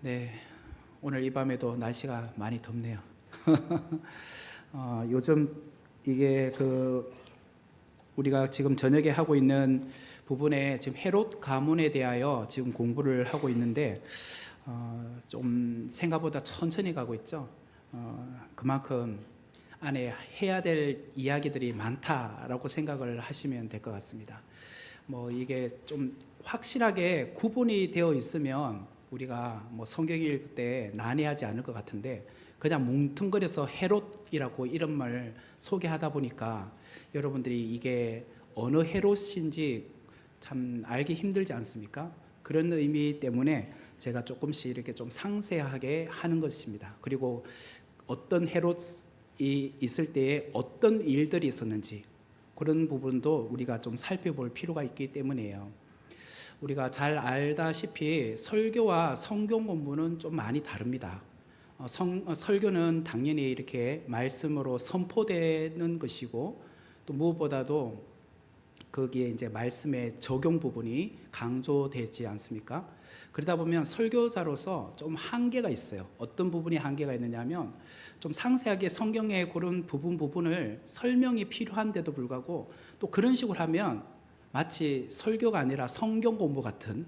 네, 오늘 이 밤에도 날씨가 많이 덥네요. 요즘 이게 우리가 지금 저녁에 하고 있는 부분에 지금 헤롯 가문에 대하여 지금 공부를 하고 있는데 좀 생각보다 천천히 가고 있죠. 그만큼 안에 해야 될 이야기들이 많다라고 생각을 하시면 될 것 같습니다. 이게 좀 확실하게 구분이 되어 있으면 우리가 성경 읽을 때 난해하지 않을 것 같은데, 그냥 뭉뚱그려서 헤롯이라고 이름을 소개하다 보니까 여러분들이 이게 어느 헤롯인지 참 알기 힘들지 않습니까? 그런 의미 때문에 제가 조금씩 이렇게 좀 상세하게 하는 것입니다. 그리고 어떤 헤롯이 있을 때에 어떤 일들이 있었는지, 그런 부분도 우리가 좀 살펴볼 필요가 있기 때문이에요. 우리가 잘 알다시피 설교와 성경 공부는 좀 많이 다릅니다. 설교는 당연히 이렇게 말씀으로 선포되는 것이고, 또 무엇보다도 거기에 이제 말씀의 적용 부분이 강조되지 않습니까? 그러다 보면 설교자로서 좀 한계가 있어요. 어떤 부분이 한계가 있느냐면, 좀 상세하게 성경의 그런 부분을 설명이 필요한데도 불구하고 또 그런 식으로 하면 마치 설교가 아니라 성경 공부 같은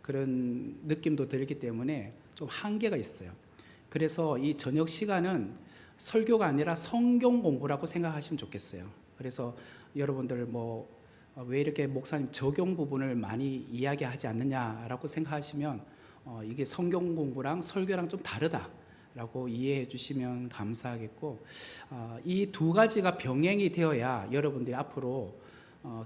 그런 느낌도 들기 때문에 좀 한계가 있어요. 그래서 이 저녁 시간은 설교가 아니라 성경 공부라고 생각하시면 좋겠어요. 그래서 여러분들 왜 이렇게 목사님 적용 부분을 많이 이야기하지 않느냐라고 생각하시면 이게 성경 공부랑 설교랑 좀 다르다라고 이해해 주시면 감사하겠고, 이 두 가지가 병행이 되어야 여러분들이 앞으로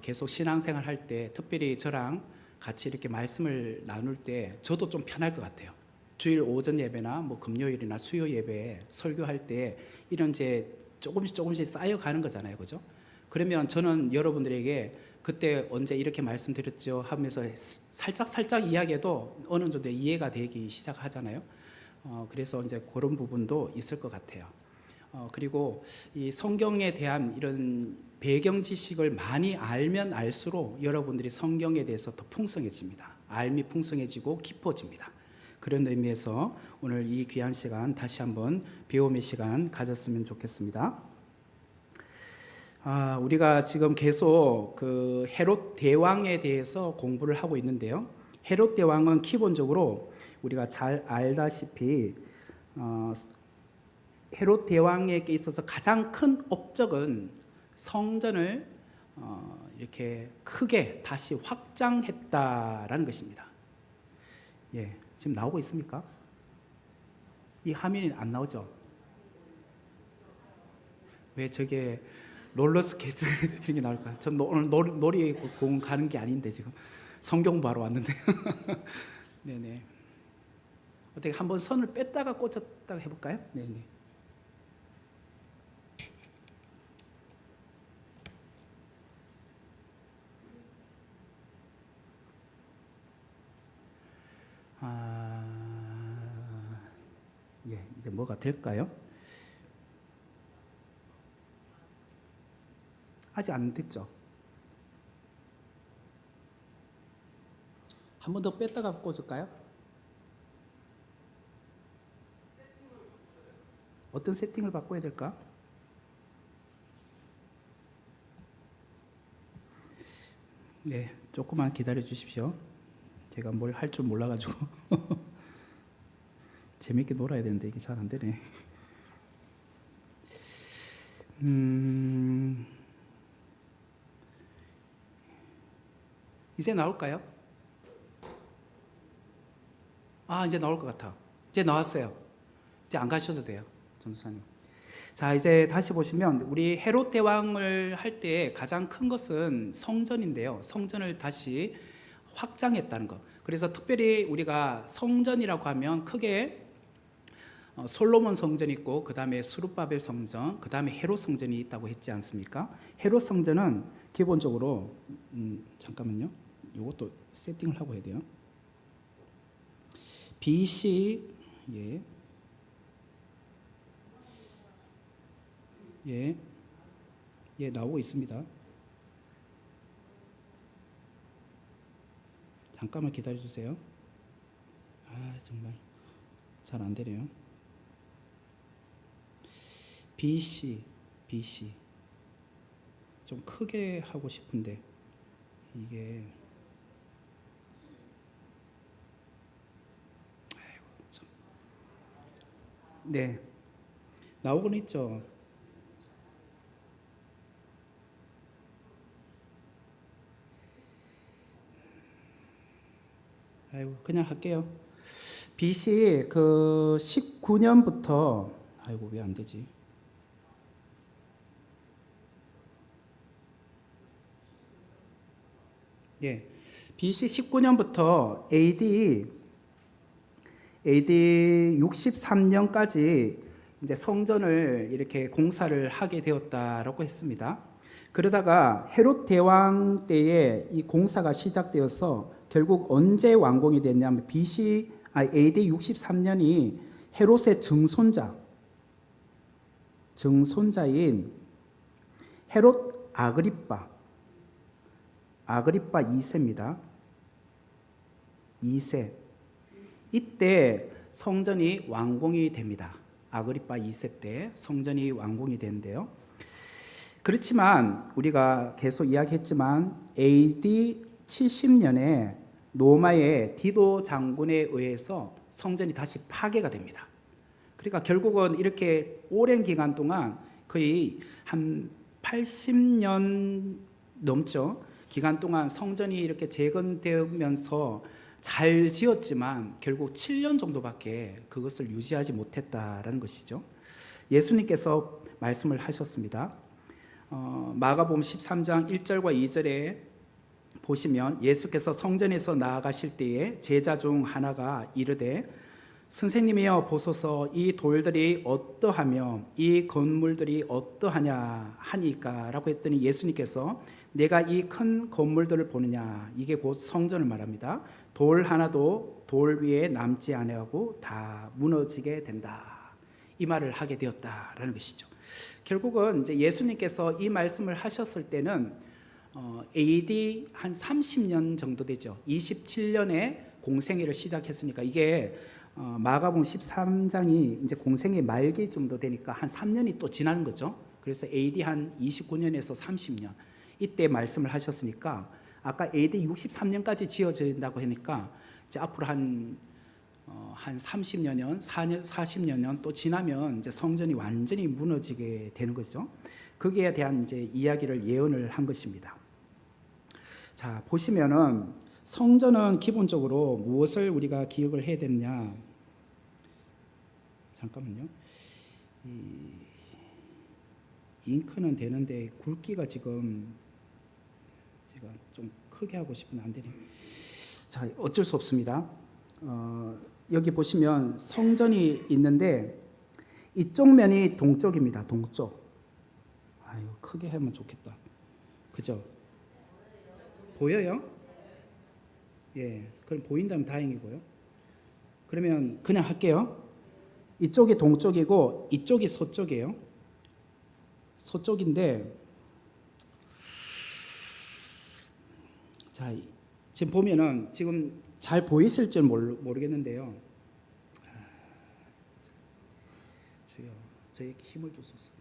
계속 신앙생활 할 때, 특별히 저랑 같이 이렇게 말씀을 나눌 때 저도 좀 편할 것 같아요. 주일 오전 예배나 금요일이나 수요 예배에 설교할 때 이런 이제 조금씩 쌓여가는 거잖아요, 그죠? 그러면 저는 여러분들에게 그때 언제 이렇게 말씀드렸죠 하면서 살짝 이야기해도 어느 정도 이해가 되기 시작하잖아요. 그래서 이제 그런 부분도 있을 것 같아요. 그리고 이 성경에 대한 이런 배경 지식을 많이 알면 알수록 여러분들이 성경에 대해서 더 풍성해집니다. 알미 풍성해지고 깊어집니다. 그런 의미에서 오늘 이 귀한 시간 다시 한번 배움의 시간 가졌으면 좋겠습니다. 우리가 지금 계속 헤롯 대왕에 대해서 공부를 하고 있는데요. 헤롯 대왕은 기본적으로 우리가 잘 알다시피 헤롯 대왕에게 있어서 가장 큰 업적은 성전을 이렇게 크게 다시 확장했다라는 것입니다. 예, 지금 나오고 있습니까? 이 화면이 안 나오죠? 왜 저게 롤러스케이트 이런 게 나올까? 전 오늘 놀이공원 가는 게 아닌데 지금 성경 보러 왔는데. 네네. 어떻게 한번 선을 뺐다가 꽂았다가 해볼까요? 네네. 예, 이제 뭐가 될까요? 아직 안 됐죠? 한 번 더 뺐다가 꽂을까요? 어떤 세팅을 바꿔야 될까? 네, 조금만 기다려 주십시오. 제가 뭘 할 줄 몰라가지고 재밌게 놀아야 되는데 이게 잘 안 되네. 이제 나올까요? 이제 나올 것 같아. 이제 나왔어요. 이제 안 가셔도 돼요, 전도사님. 자, 이제 다시 보시면 우리 헤롯 대왕을 할 때 가장 큰 것은 성전인데요. 성전을 다시 확장했다는 것. 그래서 특별히 우리가 성전이라고 하면 크게 솔로몬 성전이 있고, 그 다음에 스룹바벨 성전, 그 다음에 헤롯 성전이 있다고 했지 않습니까? 헤롯 성전은 기본적으로 잠깐만요. 이것도 세팅을 하고 해야 돼요. BC 나오고 있습니다. 잠깐만 기다려 주세요. 정말 잘 안 되네요. BC 좀 크게 하고 싶은데 이게 참. 네, 나오곤 있죠. 아이고 그냥 할게요. BC 그 19년부터 아이고 왜 안 되지? 예. BC 19년부터 AD 63년까지 이제 성전을 이렇게 공사를 하게 되었다라고 했습니다. 그러다가 헤롯 대왕 때에 이 공사가 시작되어서 결국 언제 완공이 됐냐면 AD 63년이 헤롯의 증손자인 헤롯 아그리빠 2세입니다. 2세. 이때 성전이 완공이 됩니다. 아그리빠 2세 때 성전이 완공이 되는데요. 그렇지만 우리가 계속 이야기했지만 AD 70년에 로마의 디도 장군에 의해서 성전이 다시 파괴가 됩니다. 그러니까 결국은 이렇게 오랜 기간 동안 거의 한 80년 넘죠. 기간 동안 성전이 이렇게 재건되면서 잘 지었지만 결국 7년 정도밖에 그것을 유지하지 못했다라는 것이죠. 예수님께서 말씀을 하셨습니다. 마가복음 13장 1절과 2절에 보시면 예수께서 성전에서 나아가실 때에 제자 중 하나가 이르되 선생님이여 보소서 이 돌들이 어떠하며 이 건물들이 어떠하냐 하니까 라고 했더니 예수님께서 내가 이 큰 건물들을 보느냐, 이게 곧 성전을 말합니다. 돌 하나도 돌 위에 남지 아니하고 다 무너지게 된다, 이 말을 하게 되었다라는 것이죠. 결국은 이제 예수님께서 이 말씀을 하셨을 때는 AD 한 30년 정도 되죠. 27년에 공생애를 시작했으니까 이게 마가복음 13장이 이제 공생애 말기 정도 되니까 한 3년이 또 지난 거죠. 그래서 AD 한 29년에서 30년 이때 말씀을 하셨으니까 아까 AD 63년까지 지어진다고 하니까 이제 앞으로 한 30여 년, 40여 년 또 지나면 이제 성전이 완전히 무너지게 되는 거죠. 거기에 대한 이제 이야기를 예언을 한 것입니다. 자, 보시면은 성전은 기본적으로 무엇을 우리가 기억을 해야 되느냐? 잠깐만요. 잉크는 되는데 굵기가 지금 제가 좀 크게 하고 싶은데 안 되네. 자, 어쩔 수 없습니다. 여기 보시면 성전이 있는데 이쪽 면이 동쪽입니다. 동쪽. 아유, 크게 하면 좋겠다. 그죠? 보여요? 예, 그럼 보인다면 다행이고요. 그러면 그냥 할게요. 이쪽이 동쪽이고 이쪽이 서쪽이에요. 서쪽인데, 자, 지금 보면은 지금 잘 보이실지 모르겠는데요. 주여, 저에게 힘을 주소서.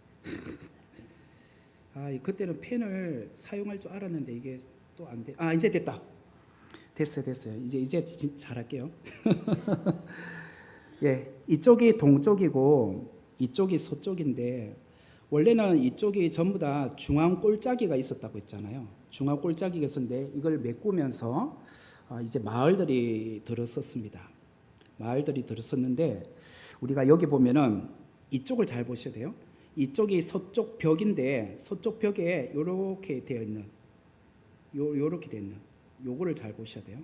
그때는 펜을 사용할 줄 알았는데 이게 또 안 돼. 이제 됐다. 됐어요. 이제 잘할게요. 예, 이쪽이 동쪽이고 이쪽이 서쪽인데 원래는 이쪽이 전부 다 중앙 골짜기가 있었다고 했잖아요. 중앙 골짜기가 있었는데 이걸 메꾸면서 이제 마을들이 들어섰습니다. 마을들이 들어섰는데 우리가 여기 보면은 이쪽을 잘 보셔야 돼요. 이쪽이 서쪽 벽인데 서쪽 벽에 이렇게 되어 있는 요렇게 되어 있는 요거를 잘 보셔야 돼요.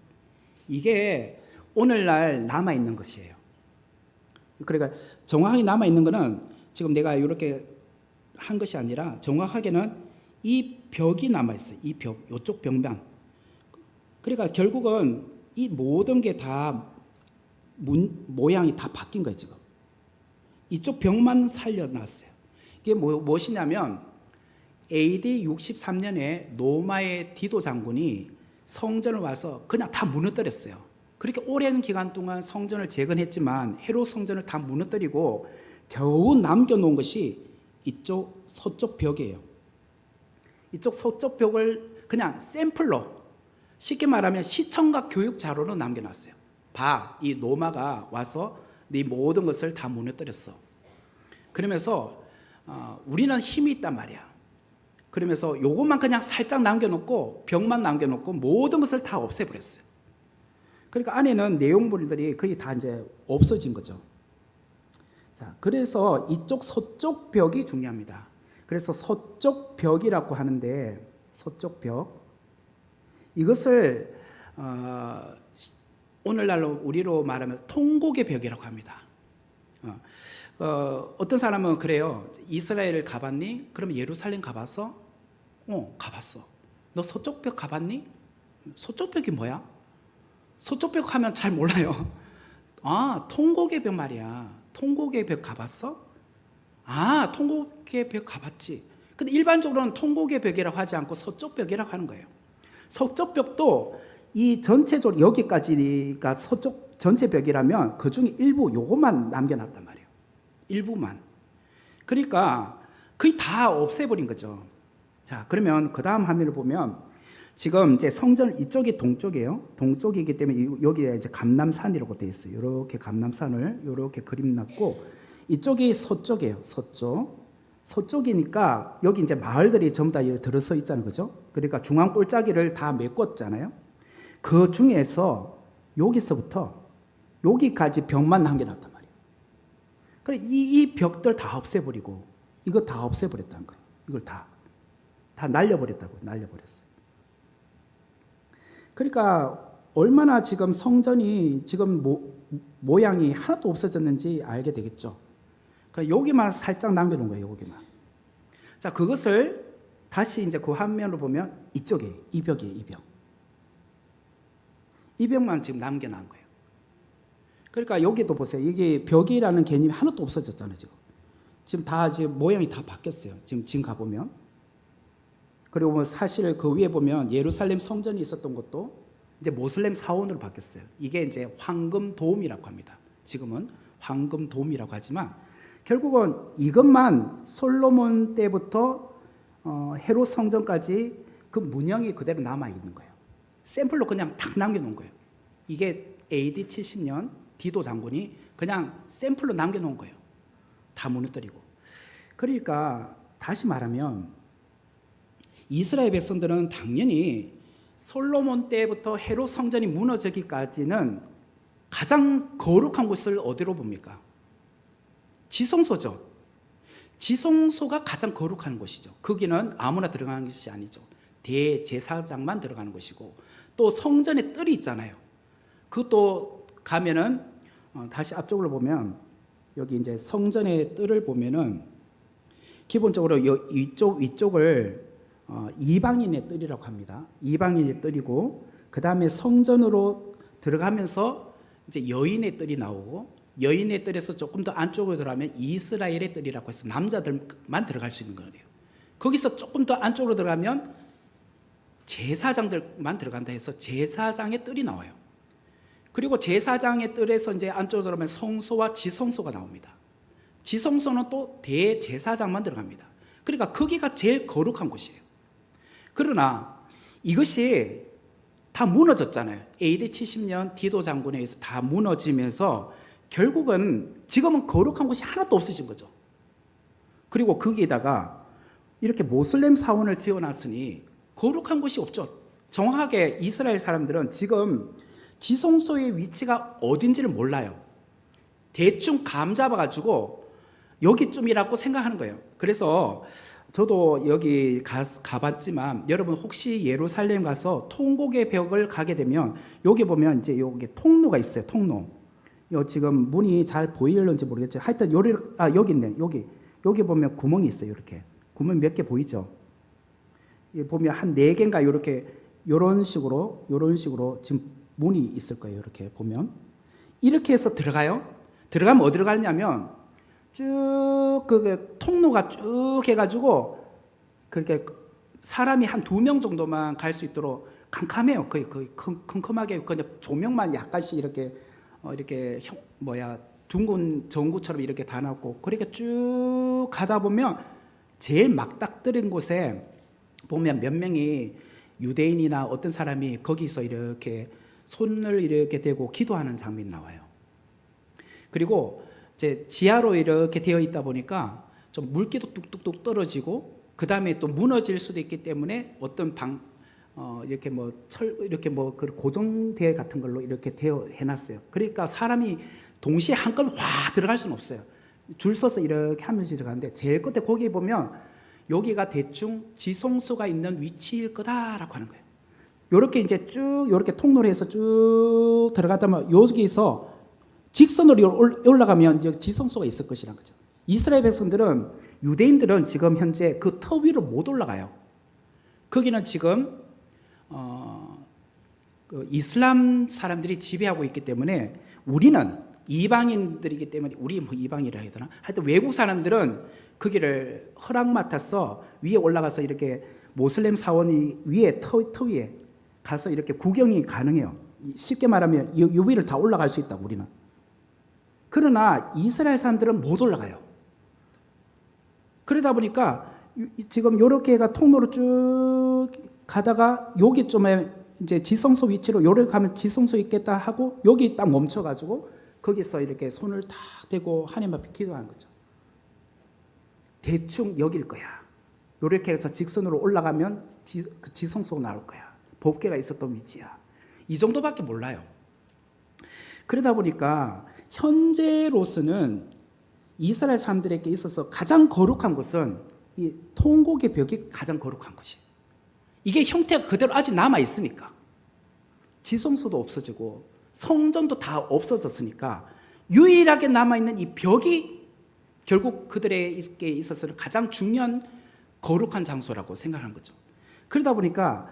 이게 오늘날 남아 있는 것이에요. 그러니까 정확하게 남아 있는 거는 지금 내가 이렇게 한 것이 아니라 정확하게는 이 벽이 남아 있어요. 이 벽, 이쪽 벽면. 그러니까 결국은 이 모든 게 다 모양이 다 바뀐 거예요, 지금. 이쪽 벽만 살려놨어요. 이게 무엇이냐면 AD 63년에 로마의 디도 장군이 성전을 와서 그냥 다 무너뜨렸어요. 그렇게 오랜 기간 동안 성전을 재건했지만 헤롯 성전을 다 무너뜨리고 겨우 남겨놓은 것이 이쪽 서쪽 벽이에요. 이쪽 서쪽 벽을 그냥 샘플로, 쉽게 말하면 시청각 교육 자료로 남겨놨어요. 봐, 이 로마가 와서 네 모든 것을 다 무너뜨렸어. 그러면서 우리는 힘이 있단 말이야. 그러면서 요것만 그냥 살짝 남겨놓고 벽만 남겨놓고 모든 것을 다 없애버렸어요. 그러니까 안에는 내용물들이 거의 다 이제 없어진 거죠. 자, 그래서 이쪽 서쪽 벽이 중요합니다. 그래서 서쪽 벽이라고 하는데, 서쪽 벽, 이것을 오늘날로 우리로 말하면 통곡의 벽이라고 합니다. 어떤 사람은 그래요. 이스라엘 가봤니? 그럼 예루살렘 가봤어? 가봤어. 너 서쪽 벽 가봤니? 서쪽 벽이 뭐야? 서쪽 벽 하면 잘 몰라요. 통곡의 벽 말이야. 통곡의 벽 가봤어? 통곡의 벽 가봤지. 근데 일반적으로는 통곡의 벽이라고 하지 않고 서쪽 벽이라고 하는 거예요. 서쪽 벽도 이 전체적으로 여기까지가 서쪽 전체 벽이라면 그 중에 일부 요것만 남겨놨단 말이에요. 일부만. 그러니까 거의 다 없애버린 거죠. 자, 그러면 그 다음 화면을 보면 지금 이제 성전 이쪽이 동쪽이에요. 동쪽이기 때문에 여기에 이제 감람산이라고 되어 있어요. 이렇게 감람산을 이렇게 그림 났고, 이쪽이 서쪽이에요. 서쪽이니까 여기 이제 마을들이 전부 다 들어서 있잖아요. 그죠? 그러니까 중앙 골짜기를 다 메꿨잖아요. 그 중에서 여기서부터 여기까지 벽만 남겨놨단 말이에요. 그래, 이 벽들 다 없애버리고 이거 다 없애버렸다는 거예요. 이걸 다 날려버렸다고, 날려버렸어요. 그러니까 얼마나 지금 성전이 지금 모양이 하나도 없어졌는지 알게 되겠죠. 그러니까 여기만 살짝 남겨놓은 거예요. 여기만. 자, 그것을 다시 이제 그 화면으로 보면 이쪽에 이 벽이에요. 이 벽. 이 벽만 지금 남겨놓은 거예요. 그러니까 여기도 보세요. 이게 벽이라는 개념이 하나도 없어졌잖아요. 지금 다 지금 모양이 다 바뀌었어요. 지금 가보면. 그리고 뭐 사실 그 위에 보면 예루살렘 성전이 있었던 것도 이제 모슬렘 사원으로 바뀌었어요. 이게 이제 황금돔이라고 합니다. 지금은 황금돔이라고 하지만 결국은 이것만 솔로몬 때부터 헤롯 성전까지 그 문형이 그대로 남아 있는 거예요. 샘플로 그냥 딱 남겨놓은 거예요. 이게 AD 70년 디도 장군이 그냥 샘플로 남겨놓은 거예요. 다 무너뜨리고. 그러니까 다시 말하면 이스라엘 백성들은 당연히 솔로몬 때부터 헤롯 성전이 무너지기까지는 가장 거룩한 곳을 어디로 봅니까? 지성소죠. 지성소가 가장 거룩한 곳이죠. 거기는 아무나 들어가는 것이 아니죠. 대제사장만 들어가는 곳이고, 또 성전에 뜰이 있잖아요. 그것도 가면은 다시 앞쪽으로 보면 여기 이제 성전의 뜰을 보면은 기본적으로 위쪽을 이방인의 뜰이라고 합니다. 이방인의 뜰이고, 그 다음에 성전으로 들어가면서 이제 여인의 뜰이 나오고, 여인의 뜰에서 조금 더 안쪽으로 들어가면 이스라엘의 뜰이라고 해서 남자들만 들어갈 수 있는 거예요. 거기서 조금 더 안쪽으로 들어가면 제사장들만 들어간다 해서 제사장의 뜰이 나와요. 그리고 제사장의 뜰에서 이제 안쪽으로 들어가면 성소와 지성소가 나옵니다. 지성소는 또 대제사장만 들어갑니다. 그러니까 거기가 제일 거룩한 곳이에요. 그러나 이것이 다 무너졌잖아요. AD 70년 디도 장군에 의해서 다 무너지면서 결국은 지금은 거룩한 곳이 하나도 없어진 거죠. 그리고 거기에다가 이렇게 모슬렘 사원을 지어놨으니 거룩한 곳이 없죠. 정확하게 이스라엘 사람들은 지금 지성소의 위치가 어딘지를 몰라요. 대충 감 잡아가지고 여기쯤이라고 생각하는 거예요. 그래서 저도 여기 가봤지만 여러분 혹시 예루살렘 가서 통곡의 벽을 가게 되면 여기 보면 이제 여기 통로가 있어요. 통로. 요 지금 문이 잘 보이는지 모르겠지만 하여튼 여기 있네. 여기 보면 구멍이 있어요. 이렇게 구멍 몇 개 보이죠? 보면 한 4개인가 이렇게 이런 식으로 지금 문이 있을 거예요. 이렇게 보면 이렇게 해서 들어가요. 들어가면 어디로 가냐면 쭉 그 통로가 쭉 해가지고 그렇게 사람이 한 2명 정도만 갈 수 있도록 캄캄해요. 거의 컴컴하게 그냥 조명만 약간씩 이렇게 둥근 전구처럼 이렇게 다 놨고, 그렇게 쭉 가다 보면 제일 막닥뜨린 곳에 보면 몇 명이 유대인이나 어떤 사람이 거기서 이렇게 손을 이렇게 대고 기도하는 장면이 나와요. 그리고 이제 지하로 이렇게 되어 있다 보니까 좀 물기도 뚝뚝뚝 떨어지고, 그 다음에 또 무너질 수도 있기 때문에 어떤 이렇게 그 고정대 같은 걸로 이렇게 해놨어요. 그러니까 사람이 동시에 한꺼번에 확 들어갈 수는 없어요. 줄 서서 이렇게 하면서 들어가는데, 제일 끝에 거기 보면 여기가 대충 지성소가 있는 위치일 거다라고 하는 거예요. 요렇게 이제 쭉 요렇게 통로를 해서 쭉 들어가다 보면 여기서 직선으로 올라가면 이제 지성소가 있을 것이라는 거죠. 이스라엘 백성들은, 유대인들은 지금 현재 그 터 위로 못 올라가요. 거기는 지금 그 이슬람 사람들이 지배하고 있기 때문에, 우리는 이방인들이기 때문에, 우리 뭐 이방이라 해야 되나? 하여튼 외국 사람들은 거기를 허락 맡아서 위에 올라가서 이렇게 모슬렘 사원이 위에 터 위에 가서 이렇게 구경이 가능해요. 쉽게 말하면 이 위를 다 올라갈 수 있다고, 우리는. 그러나 이스라엘 사람들은 못 올라가요. 그러다 보니까 지금 이렇게가 통로로 쭉 가다가 여기쯤에 이제 지성소 위치로 요렇게 가면 지성소 있겠다 하고 여기 딱 멈춰가지고 거기서 이렇게 손을 탁 대고 하나님 앞에 기도하는 거죠. 대충 여길 거야. 요렇게 해서 직선으로 올라가면 지성소가 나올 거야. 법궤가 있었던 위치야. 이 정도밖에 몰라요. 그러다 보니까 현재로서는 이스라엘 사람들에게 있어서 가장 거룩한 것은 이 통곡의 벽이 가장 거룩한 것이. 이게 형태가 그대로 아직 남아 있으니까, 지성소도 없어지고 성전도 다 없어졌으니까 유일하게 남아 있는 이 벽이 결국 그들에게 있어서는 가장 중요한 거룩한 장소라고 생각하는 거죠. 그러다 보니까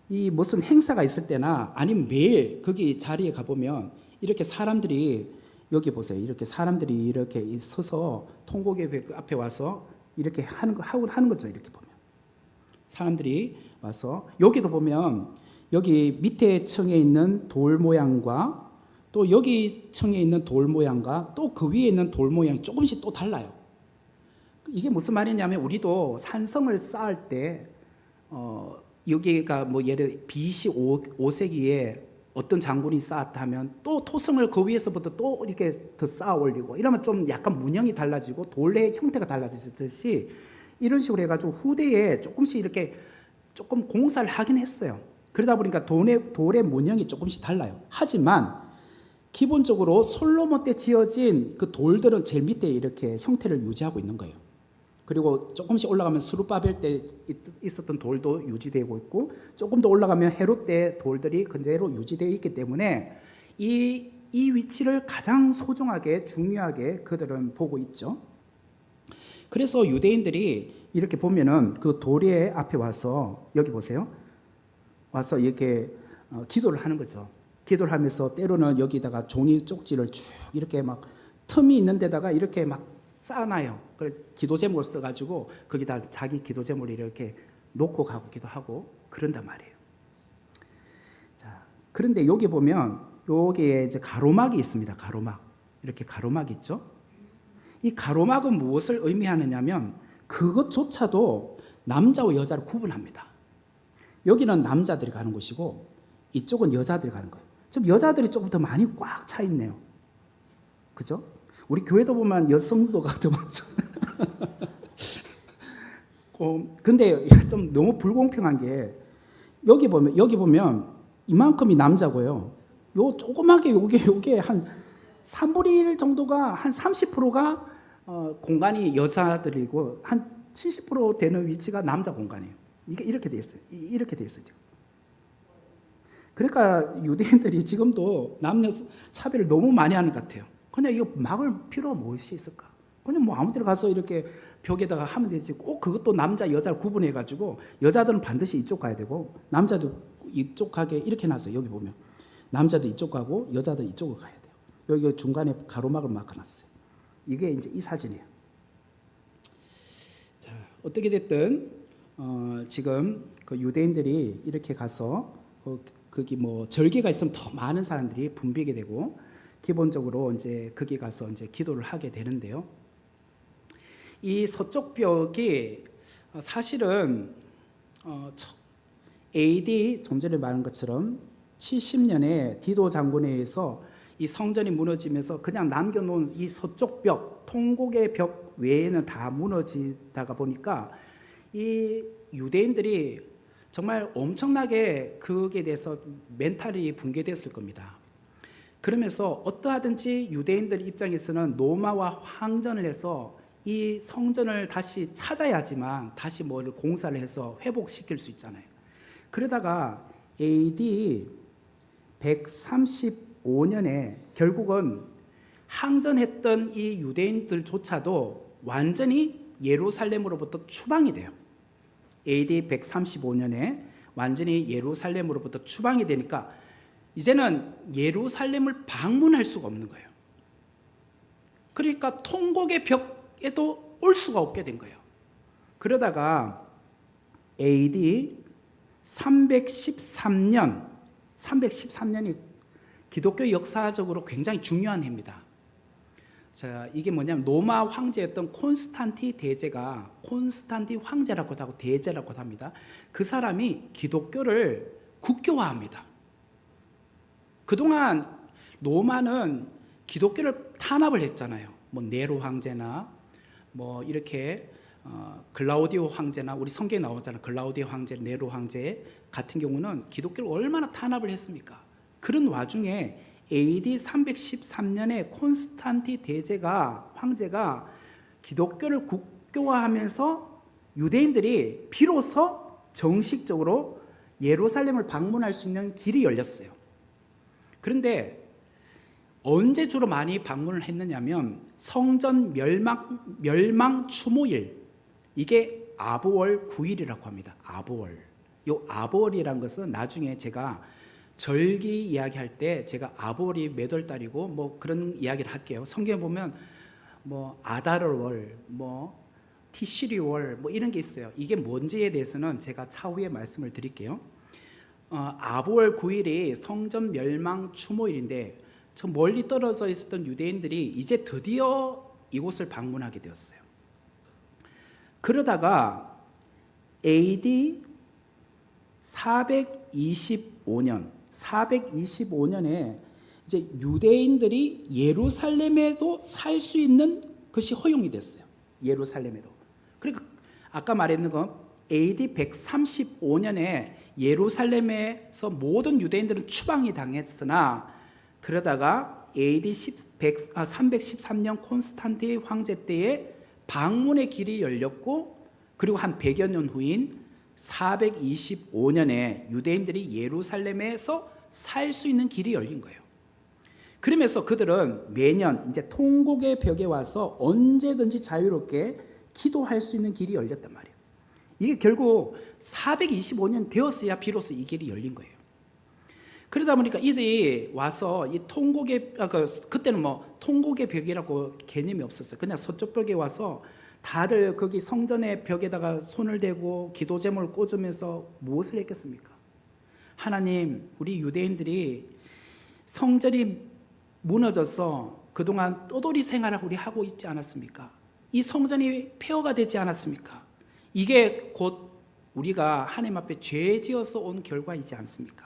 이 무슨 행사가 있을 때나 아니면 매일 거기 자리에 가보면 이렇게 사람들이, 여기 보세요. 이렇게 사람들이 이렇게 서서 통곡의 벽 앞에 와서 이렇게 하는 거죠. 이렇게 보면 사람들이 와서, 여기도 보면 여기 밑에 층에 있는 돌 모양과 또 여기 층에 있는 돌 모양과 또 그 위에 있는 돌 모양이 조금씩 또 달라요. 이게 무슨 말이냐면, 우리도 산성을 쌓을 때 여기가 뭐 예를 BC 5세기에 어떤 장군이 쌓았다 하면 또 토성을 그 위에서부터 또 이렇게 더 쌓아 올리고 이러면 좀 약간 문형이 달라지고 돌의 형태가 달라지듯이, 이런 식으로 해가지고 후대에 조금씩 이렇게 조금 공사를 하긴 했어요. 그러다 보니까 돌의 문형이 조금씩 달라요. 하지만 기본적으로 솔로몬 때 지어진 그 돌들은 제일 밑에 이렇게 형태를 유지하고 있는 거예요. 그리고 조금씩 올라가면 스룹바벨 때 있었던 돌도 유지되고 있고, 조금 더 올라가면 헤롯 때 돌들이 그대로 유지되어 있기 때문에 이 위치를 가장 소중하게, 중요하게 그들은 보고 있죠. 그래서 유대인들이 이렇게 보면은 그 돌의 앞에 와서, 여기 보세요, 와서 이렇게 기도를 하는 거죠. 기도를 하면서 때로는 여기다가 종이 쪽지를 쭉 이렇게 막 틈이 있는 데다가 이렇게 막 쌓아놔요. 기도 제목을 써가지고 거기다 자기 기도 제목을 이렇게 놓고 가고 기도하고 그런단 말이에요. 자, 그런데 여기 보면 여기에 이제 가로막이 있습니다. 가로막. 이렇게 가로막 있죠? 이 가로막은 무엇을 의미하느냐면, 그것조차도 남자와 여자를 구분합니다. 여기는 남자들이 가는 곳이고 이쪽은 여자들이 가는 거예요. 좀 여자들이 조금 더 많이 꽉 차 있네요. 그죠? 우리 교회도 보면 여성도가 더 많죠. 근데 좀 너무 불공평한 게, 여기 보면 이만큼이 남자고요. 요 조그맣게 요게 한 3분의 1 정도가, 한 30%가 공간이 여자들이고 한 70% 되는 위치가 남자 공간이에요. 이게 이렇게 돼 있어요. 이렇게 돼 있어요, 지금. 그러니까 유대인들이 지금도 남녀 차별을 너무 많이 하는 것 같아요. 그냥 이거 막을 필요가 무엇이 있을까? 그냥 뭐 아무 데나 가서 이렇게 벽에다가 하면 되지. 꼭 그것도 남자, 여자를 구분해가지고 여자들은 반드시 이쪽 가야 되고 남자도 이쪽 가게 이렇게 놨어요. 여기 보면 남자도 이쪽 가고 여자도 이쪽으로 가야 돼요. 여기 중간에 가로막을 막아놨어요. 이게 이제 이 사진이에요. 자, 어떻게 됐든 지금 그 유대인들이 이렇게 가서 거기 뭐 절기가 있으면 더 많은 사람들이 붐비게 되고 기본적으로 이제 거기 가서 이제 기도를 하게 되는데요. 이 서쪽 벽이 사실은 AD 좀 전에 말한 것처럼 70년에 디도 장군에 의해서 이 성전이 무너지면서 그냥 남겨놓은 이 서쪽 벽, 통곡의 벽 외에는 다 무너지다가 보니까 이 유대인들이 정말 엄청나게 그에 대해서 멘탈이 붕괴됐을 겁니다. 그러면서 어떠하든지 유대인들 입장에서는 로마와 황전을 해서 이 성전을 다시 찾아야지만 다시 뭘 공사를 해서 회복시킬 수 있잖아요. 그러다가 AD 135년에 결국은 항전했던 이 유대인들조차도 완전히 예루살렘으로부터 추방이 돼요. AD 135년에 완전히 예루살렘으로부터 추방이 되니까 이제는 예루살렘을 방문할 수가 없는 거예요. 그러니까 통곡의 벽에도 올 수가 없게 된 거예요. 그러다가 AD 313년이 기독교 역사적으로 굉장히 중요한 해입니다. 자, 이게 뭐냐면 로마 황제였던 콘스탄티 대제가 콘스탄티 황제라고도 하고 대제라고도 합니다. 그 사람이 기독교를 국교화합니다. 그동안 로마는 기독교를 탄압을 했잖아요. 뭐 네로 황제나 뭐 이렇게 글라우디오 황제나 우리 성경에 나오잖아요. 글라우디오 황제, 네로 황제 같은 경우는 기독교를 얼마나 탄압을 했습니까? 그런 와중에 AD 313년에 콘스탄티 대제가 황제가 기독교를 국교화하면서 유대인들이 비로소 정식적으로 예루살렘을 방문할 수 있는 길이 열렸어요. 그런데 언제 주로 많이 방문을 했느냐면 성전 멸망 추모일, 이게 아보월 9일이라고 합니다. 아보월. 이 아보월이란 것은 나중에 제가 절기 이야기할 때 제가 아보월이 몇 월 달이고 뭐 그런 이야기를 할게요. 성경에 보면 뭐 아다르월, 뭐 티시리월 뭐 이런 게 있어요. 이게 뭔지에 대해서는 제가 차후에 말씀을 드릴게요. 아보월 9일이 성전 멸망 추모일인데 저 멀리 떨어져 있었던 유대인들이 이제 드디어 이곳을 방문하게 되었어요. 그러다가 AD 425년에 이제 유대인들이 예루살렘에도 살 수 있는 것이 허용이 됐어요. 예루살렘에도. 그러니까 아까 말했는 건 AD 135년에 예루살렘에서 모든 유대인들은 추방이 당했으나 그러다가 AD 313년 콘스탄티 황제 때에 방문의 길이 열렸고 그리고 한 100여 년 후인 425년에 유대인들이 예루살렘에서 살 수 있는 길이 열린 거예요. 그러면서 그들은 매년 이제 통곡의 벽에 와서 언제든지 자유롭게 기도할 수 있는 길이 열렸단 말이에요. 이게 결국 425년 되었어야 비로소 이 길이 열린 거예요. 그러다 보니까 이들이 와서 이 통곡의 그때는 뭐 통곡의 벽이라고 개념이 없었어요. 그냥 서쪽 벽에 와서 다들 거기 성전의 벽에다가 손을 대고 기도 제목을 꽂으면서 무엇을 했겠습니까? 하나님, 우리 유대인들이 성전이 무너져서 그동안 떠돌이 생활을 우리 하고 있지 않았습니까? 이 성전이 폐허가 되지 않았습니까? 이게 곧 우리가 하나님 앞에 죄 지어서 온 결과이지 않습니까?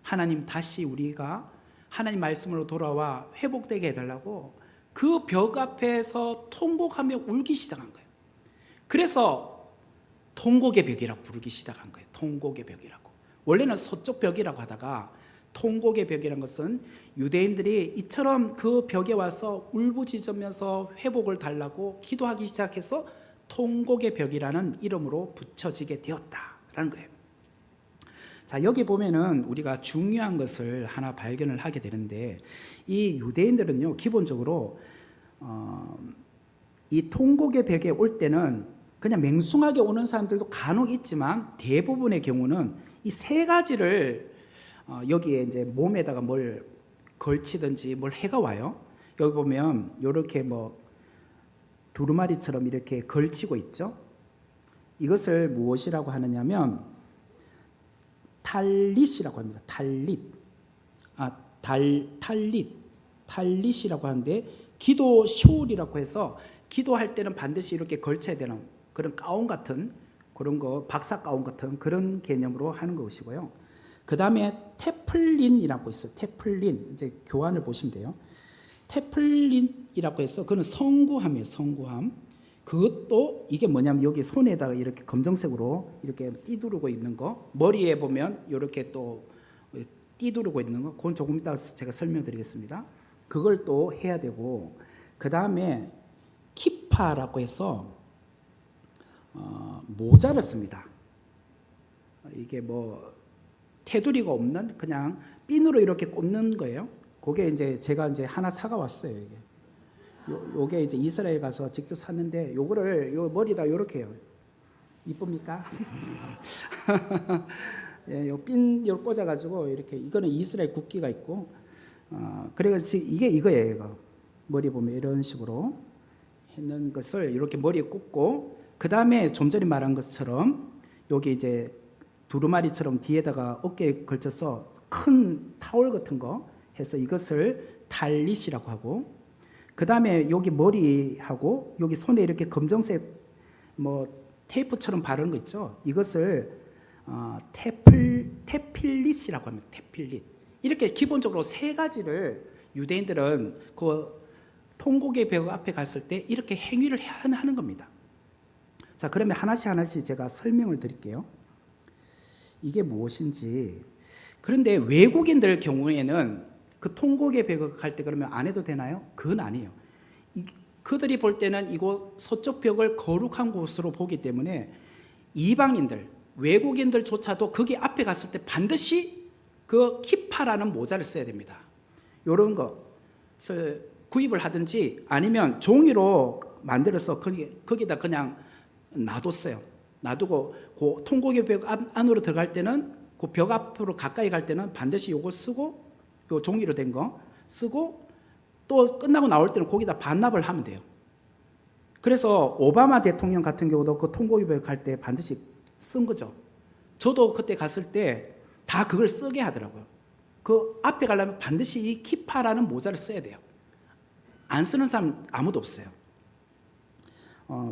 하나님, 다시 우리가 하나님 말씀으로 돌아와 회복되게 해달라고 그 벽 앞에서 통곡하며 울기 시작한 거예요. 그래서 통곡의 벽이라고 부르기 시작한 거예요. 통곡의 벽이라고. 원래는 서쪽 벽이라고 하다가 통곡의 벽이라는 것은 유대인들이 이처럼 그 벽에 와서 울부짖으면서 회복을 달라고 기도하기 시작해서 통곡의 벽이라는 이름으로 붙여지게 되었다라는 거예요. 자, 여기 보면은 우리가 중요한 것을 하나 발견을 하게 되는데 이 유대인들은요, 기본적으로 이 통곡의 벽에 올 때는 그냥 맹숭하게 오는 사람들도 간혹 있지만 대부분의 경우는 이 세 가지를 여기에 이제 몸에다가 뭘 걸치든지 뭘 해가 와요. 여기 보면 이렇게 뭐 두루마리처럼 이렇게 걸치고 있죠. 이것을 무엇이라고 하느냐면 탈릿이라고 합니다. 탈릿이라고 하는데 기도 숄이라고 해서 기도할 때는 반드시 이렇게 걸쳐야 되는 그런 가운 같은 그런 거, 박사 가운 같은 그런 개념으로 하는 것이고요. 그 다음에 테플린이라고 있어요. 테플린, 이제 교환을 보시면 돼요. 테플린이라고 해서 그는 성구함이에요. 성구함. 그것도 이게 뭐냐면 여기 손에다가 이렇게 검정색으로 이렇게 띠두르고 있는 거, 머리에 보면 이렇게 또 띠두르고 있는 거, 그건 조금 이따 제가 설명드리겠습니다. 그걸 또 해야 되고, 그 다음에 키파라고 해서 모자를 씁니다. 이게 뭐 테두리가 없는 그냥 핀으로 이렇게 꼽는 거예요. 그게 이제 제가 이제 하나 사가 왔어요. 이게 요게 이제 이스라엘 가서 직접 샀는데 요거를 요 머리다 요렇게 해요. 이쁩니까? 예, 요 핀 요 꽂아 가지고 이렇게, 이거는 이스라엘 국기가 있고, 그래서 이게 이거예요. 이거 머리 보면 이런 식으로 했는 것을 이렇게 머리에 꽂고, 그 다음에 좀 전에 말한 것처럼 여기 이제 두루마리처럼 뒤에다가 어깨에 걸쳐서 큰 타월 같은 거 해서 이것을 탈릿이라고 하고, 그 다음에 여기 머리하고 여기 손에 이렇게 검정색 뭐 테이프처럼 바르는 거 있죠. 이것을 테필릿이라고 합니다. 테필릿. 이렇게 기본적으로 세 가지를 유대인들은 그 통곡의 벽 앞에 갔을 때 이렇게 행위를 하는 겁니다. 자, 그러면 하나씩 제가 설명을 드릴게요. 이게 무엇인지. 그런데 외국인들 경우에는 그 통곡의 벽을 갈 때 그러면 안 해도 되나요? 그건 아니에요. 그들이 볼 때는 이곳 서쪽 벽을 거룩한 곳으로 보기 때문에 이방인들, 외국인들조차도 거기 앞에 갔을 때 반드시 그 키파라는 모자를 써야 됩니다. 이런 거 구입을 하든지 아니면 종이로 만들어서 거기다 그냥 놔뒀어요. 놔두고 그 통곡의 벽 안으로 들어갈 때는 그 벽 앞으로 가까이 갈 때는 반드시 요거 쓰고 요 종이로 된 거 쓰고 또 끝나고 나올 때는 거기다 반납을 하면 돼요. 그래서 오바마 대통령 같은 경우도 그 통곡의 벽 갈 때 반드시 쓴 거죠. 저도 그때 갔을 때 다 그걸 쓰게 하더라고요. 그 앞에 가려면 반드시 이 키파라는 모자를 써야 돼요. 안 쓰는 사람 아무도 없어요.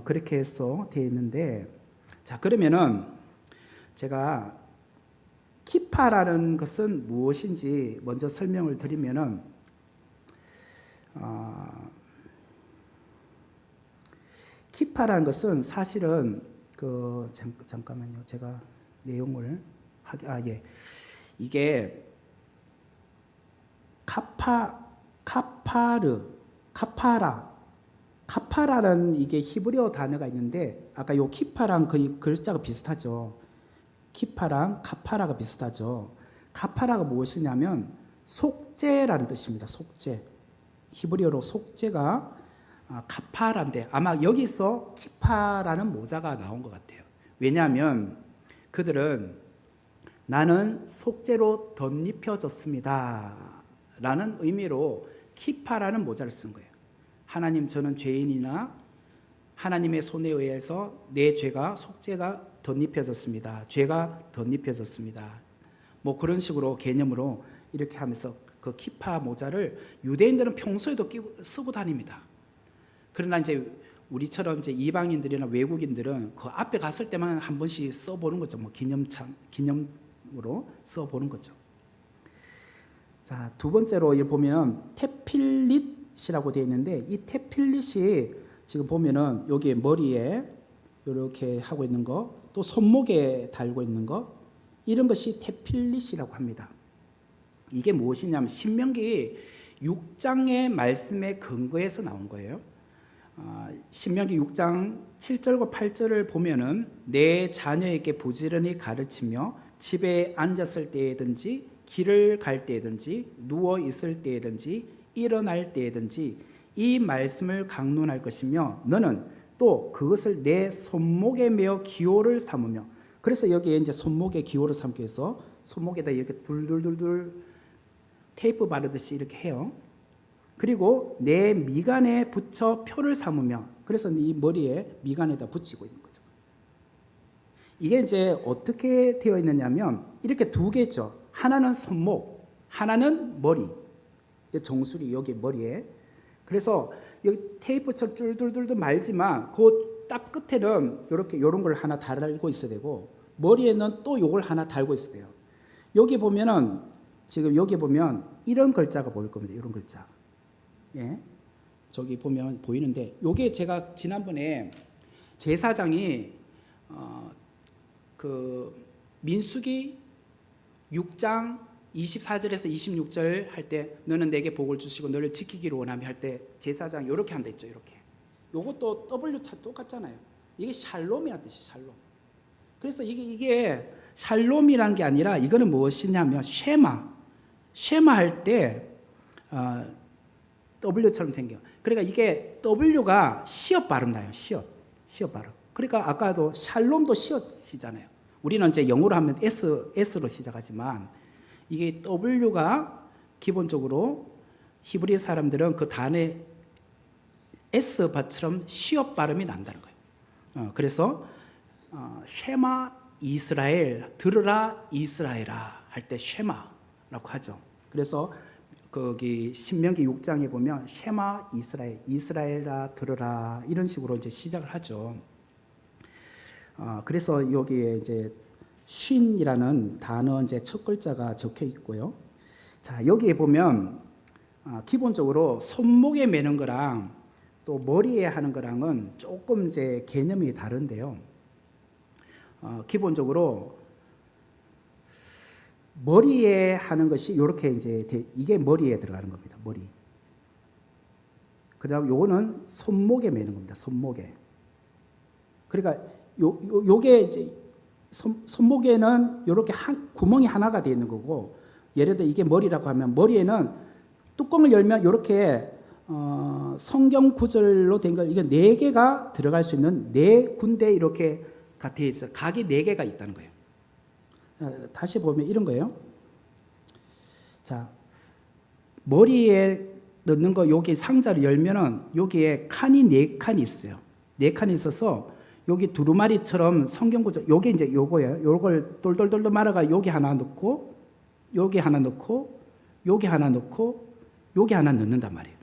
그렇게 해서 되어 있는데, 자, 그러면은 제가 키파라는 것은 무엇인지 먼저 설명을 드리면은, 키파라는 것은 사실은 잠깐만요. 제가 내용을 이게 카파라는 이게 히브리어 단어가 있는데, 아까 요 키파랑 거의 글자가 비슷하죠. 키파랑 카파라가 비슷하죠. 카파라가 무엇이냐면 속죄라는 뜻입니다. 속죄. 히브리어로 속죄가 카파라인데 아마 여기서 키파라는 모자가 나온 것 같아요. 왜냐하면 그들은 나는 속죄로 덧입혀졌습니다 라는 의미로 키파라는 모자를 쓴 거예요. 하나님, 저는 죄인이나 하나님의 손에 의해서 내 죄가 속죄가 덧입혀졌습니다. 죄가 덧입혀졌습니다. 뭐 그런 식으로 개념으로 이렇게 하면서 그 키파 모자를 유대인들은 평소에도 쓰고 다닙니다. 그러나 이제 우리처럼 이제 이방인들이나 외국인들은 그 앞에 갔을 때만 한 번씩 써보는 거죠. 뭐 기념으로 써보는 거죠. 자, 두 번째로 이 보면 테필릿이라고 되어 있는데, 이 테필릿이 지금 보면은 여기 머리에 이렇게 하고 있는 거, 또 손목에 달고 있는 거, 이런 것이 테필릿이라고 합니다. 이게 무엇이냐면 신명기 6장의 말씀에 근거해서 나온 거예요. 신명기 6장 7절과 8절을 보면은 내 자녀에게 부지런히 가르치며 집에 앉았을 때든지 길을 갈 때든지 누워 있을 때든지 일어날 때든지 이 말씀을 강론할 것이며 너는 또 그것을 내 손목에 메어 기호를 삼으며, 그래서 여기에 이제 손목에 기호를 삼기 위해서 손목에다 이렇게 둘둘둘둘 테이프 바르듯이 이렇게 해요. 그리고 내 미간에 붙여 표를 삼으며, 그래서 이 머리에 미간에다 붙이고 있는 거죠. 이게 이제 어떻게 되어 있느냐면 이렇게 두 개죠. 하나는 손목, 하나는 머리. 정수리 여기 머리에. 그래서 여기 테이프처럼 쫄쫄쫄쫄 말지만 그 딱 끝에는 이렇게 이런 걸 하나 달고 있어야 되고 머리에는 또 요걸 하나 달고 있어야 돼요. 여기 보면은 지금 여기 보면 이런 글자가 보일 겁니다. 이런 글자. 예. 저기 보면 보이는데 요게 제가 지난번에 제사장이 그 민수기 6장 24절에서 26절 할 때 너는 내게 복을 주시고 너를 지키기를 원하며 할 때 제사장이 이렇게 한다 했죠. 이렇게. 요것도 W자 똑같잖아요. 이게 샬롬이라는 뜻이 샬롬. 그래서 이게 샬롬이란 게 아니라 이거는 무엇이냐면 쉐마 할 때 W처럼 생겨. 그러니까 이게 W가 시옷 발음 나요. 시옷 발음. 그러니까 아까도 샬롬도 시옷이잖아요. 우리는 이제 영어로 하면 S로 시작하지만 이게 W가 기본적으로 히브리 사람들은 그 단에 S바처럼 시옷 발음이 난다는 거예요. 그래서 쉐마 이스라엘, 들으라 이스라엘아 할 때 쉐마라고 하죠. 그래서 거기 신명기 6장에 보면 쉐마 이스라엘, 이스라엘아 들으라 이런 식으로 이제 시작을 하죠. 그래서 여기에 이제 쉰이라는 단어 이제 첫 글자가 적혀 있고요. 자, 여기에 보면 기본적으로 손목에 매는 거랑 또 머리에 하는 거랑은 조금 이제 개념이 다른데요. 기본적으로 머리에 하는 것이 이렇게 이제 이게 머리에 들어가는 겁니다. 머리. 그다음 요거는 손목에 매는 겁니다. 손목에. 그러니까 요게 이제 손목에는 이렇게 구멍이 하나가 되어 있는 거고, 예를 들어 이게 머리라고 하면 머리에는 뚜껑을 열면 이렇게 성경 구절로 된 거 이게 4개가 들어갈 수 있는 4군데 이렇게 되어 있어요. 각이 4개가 있다는 거예요. 다시 보면 이런 거예요. 자, 머리에 넣는 거 여기 상자를 열면은 여기에 칸이 4칸이 있어요. 4칸이 있어서 여기 두루마리처럼 성경 구절 요게 이제 요거예요. 요걸 돌돌돌 말아가 여기 하나 넣고 여기 하나 넣고 여기 하나 넣고 여기 하나 넣는단 말이에요.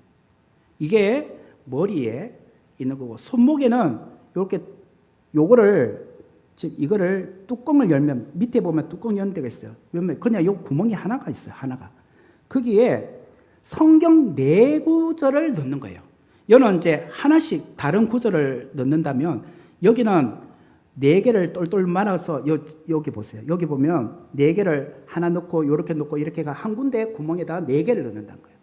이게 머리에 있는 거고 손목에는 이렇게 요거를 즉 이거를 뚜껑을 열면 밑에 보면 뚜껑 여는 데가 있어요. 그냥 요 구멍이 하나가 있어요. 하나가. 거기에 성경 4구절을 넣는 거예요. 여는 이제 하나씩 다른 구절을 넣는다면 여기는 4개를 똘똘 말아서 여기 보세요. 여기 보면 4개를 하나 넣고 이렇게가 한 군데 구멍에다가 4개를 넣는다는 거예요.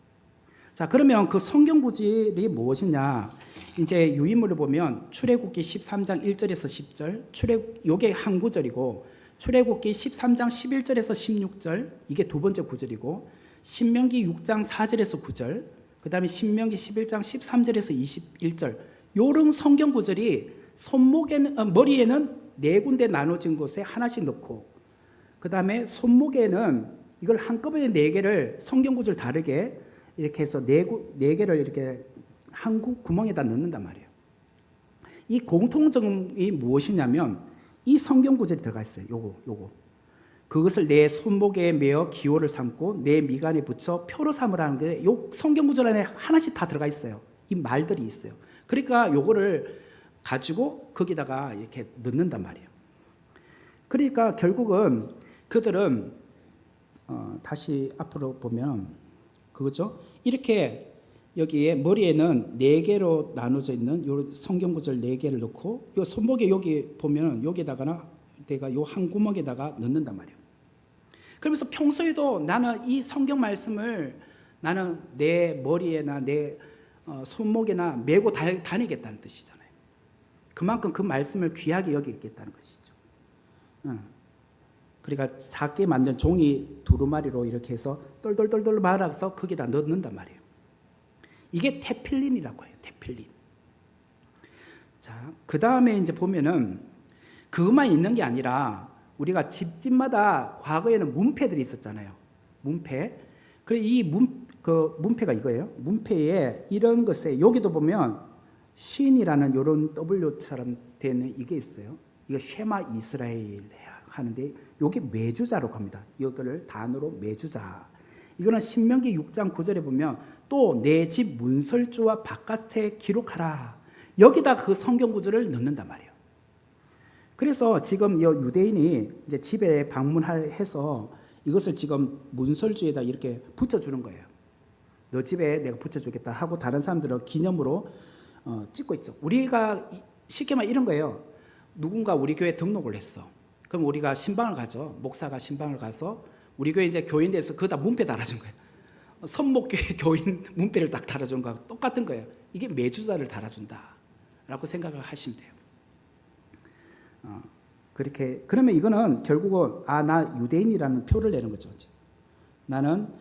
자, 그러면 그 성경 구절이 무엇이냐? 이제 유인물을 보면 출애굽기 13장 1절에서 10절, 요게 한 구절이고 출애굽기 13장 11절에서 16절, 이게 두 번째 구절이고 신명기 6장 4절에서 9절, 그다음에 신명기 11장 13절에서 21절. 요런 성경 구절이 손목에는 머리에는 4군데 나눠진 곳에 하나씩 넣고 그다음에 손목에는 이걸 한꺼번에 4개를 성경 구절 다르게 이렇게 해서 4개를 이렇게 한 구멍에다 넣는단 말이에요. 이 공통점이 무엇이냐면 이 성경 구절이 들어가 있어요. 요거. 그것을 내 손목에 매어 기호를 삼고 내 미간에 붙여 표로 삼으라는 게 요 성경 구절 안에 하나씩 다 들어가 있어요. 이 말들이 있어요. 그러니까 요거를 가지고 거기다가 이렇게 넣는단 말이에요. 그러니까 결국은 그들은 다시 앞으로 보면 그거죠. 이렇게 여기에 머리에는 4개로 나눠져 있는 요 성경 구절 4개를 넣고 요 손목에 여기 보면 여기다가나 내가 요 한 구멍에다가 넣는단 말이에요. 그러면서 평소에도 나는 이 성경 말씀을 나는 내 머리에나 내 손목에나 메고 다니겠다는 뜻이잖아요. 그만큼 그 말씀을 귀하게 여기겠다는 것이죠. 그러니까 작게 만든 종이 두루마리로 이렇게 해서 똘똘똘똘 말아서 거기다 넣는단 말이에요. 이게 테필린이라고 해요. 테필린. 자, 그 다음에 이제 보면은 그것만 있는 게 아니라 우리가 집집마다 과거에는 문패들이 있었잖아요. 문패. 그래 이 문패가 이거예요. 문패에 이런 것에 여기도 보면 쉰이라는 이런 W처럼 되는 이게 있어요. 이거 쉐마 이스라엘 하는데 이게 매주자로 갑니다. 이거를 단어로 매주자. 이거는 신명기 6장 9절에 보면 또 내 집 문설주와 바깥에 기록하라. 여기다 그 성경 구절을 넣는단 말이에요. 그래서 지금 이 유대인이 이제 집에 방문해서 이것을 지금 문설주에다 이렇게 붙여주는 거예요. 너 집에 내가 붙여주겠다 하고 다른 사람들은 기념으로 찍고 있죠. 우리가 쉽게 말하면 이런 거예요. 누군가 우리 교회 등록을 했어. 그럼 우리가 신방을 가죠. 목사가 신방을 가서 우리 교회 이제 교인돼서 그다 문패 달아준 거예요. 선목교회 교인 문패를 딱 달아준 거하고 똑같은 거예요. 이게 매주자를 달아준다라고 생각을 하시면 돼요. 그렇게 그러면 이거는 결국은 나 유대인이라는 표를 내는 거죠. 나는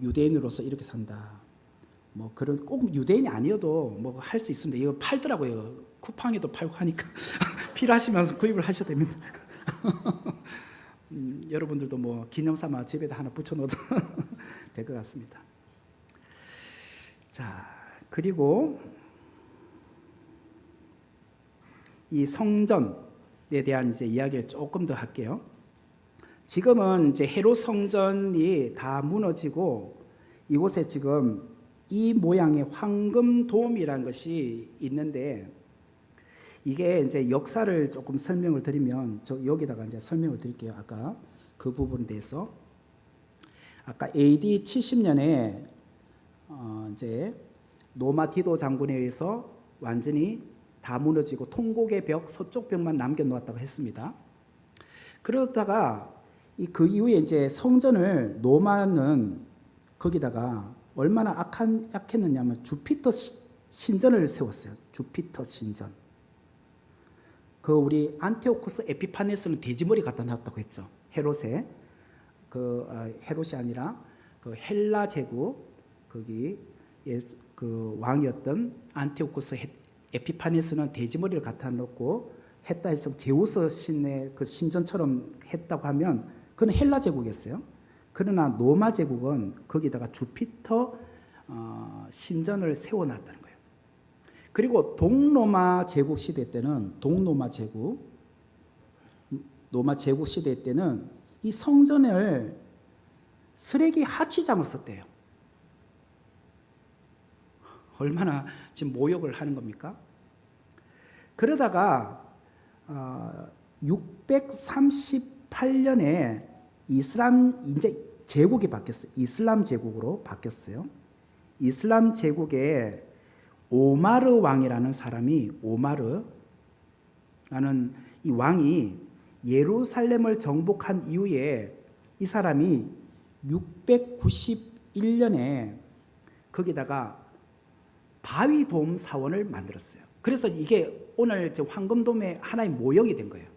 유대인으로서 이렇게 산다. 뭐 그런 꼭 유대인이 아니어도 뭐 할 수 있습니다. 이거 팔더라고요. 쿠팡에도 팔고 하니까 필요하시면서 구입을 하셔도 됩니다. 여러분들도 뭐 기념삼아 집에다 하나 붙여놓어도 될 것 같습니다. 자, 그리고 이 성전에 대한 이제 이야기를 조금 더 할게요. 지금은 이제 헤롯 성전이 다 무너지고 이곳에 지금 이 모양의 황금돔이라는 것이 있는데 이게 이제 역사를 조금 설명을 드리면 여기다가 이제 설명을 드릴게요. 아까 그 부분에 대해서 아까 AD 70년에 이제 노마디도 장군에 의해서 완전히 다 무너지고 통곡의 벽 서쪽 벽만 남겨놓았다고 했습니다. 그러다가 그 이후에 이제 성전을 노마는 거기다가 얼마나 악했느냐면 주피터 신전을 세웠어요. 주피터 신전. 그 우리 안티오쿠스 에피파네스는 돼지머리 갖다 놨다고 했죠. 헤롯에 헤롯이 아니라 그 헬라 제국 거기 그 왕이었던 안티오쿠스 에피파네스는 돼지머리를 갖다 놓고 했다 해서 제우스 신의 그 신전처럼 했다고 하면 그건 헬라 제국이었어요. 그러나 로마 제국은 거기다가 주피터 신전을 세워놨다는 거예요. 그리고 동로마 제국 시대 때는 로마 제국 시대 때는 이 성전을 쓰레기 하치장을 썼대요. 얼마나 지금 모욕을 하는 겁니까? 그러다가 638년에 이슬람 이제 제국이 바뀌었어요. 이슬람 제국으로 바뀌었어요. 이슬람 제국에 오마르 왕이라는 사람이 오마르라는 이 왕이 예루살렘을 정복한 이후에 이 사람이 691년에 거기다가 바위돔 사원을 만들었어요. 그래서 이게 오늘 황금돔의 하나의 모형이 된 거예요.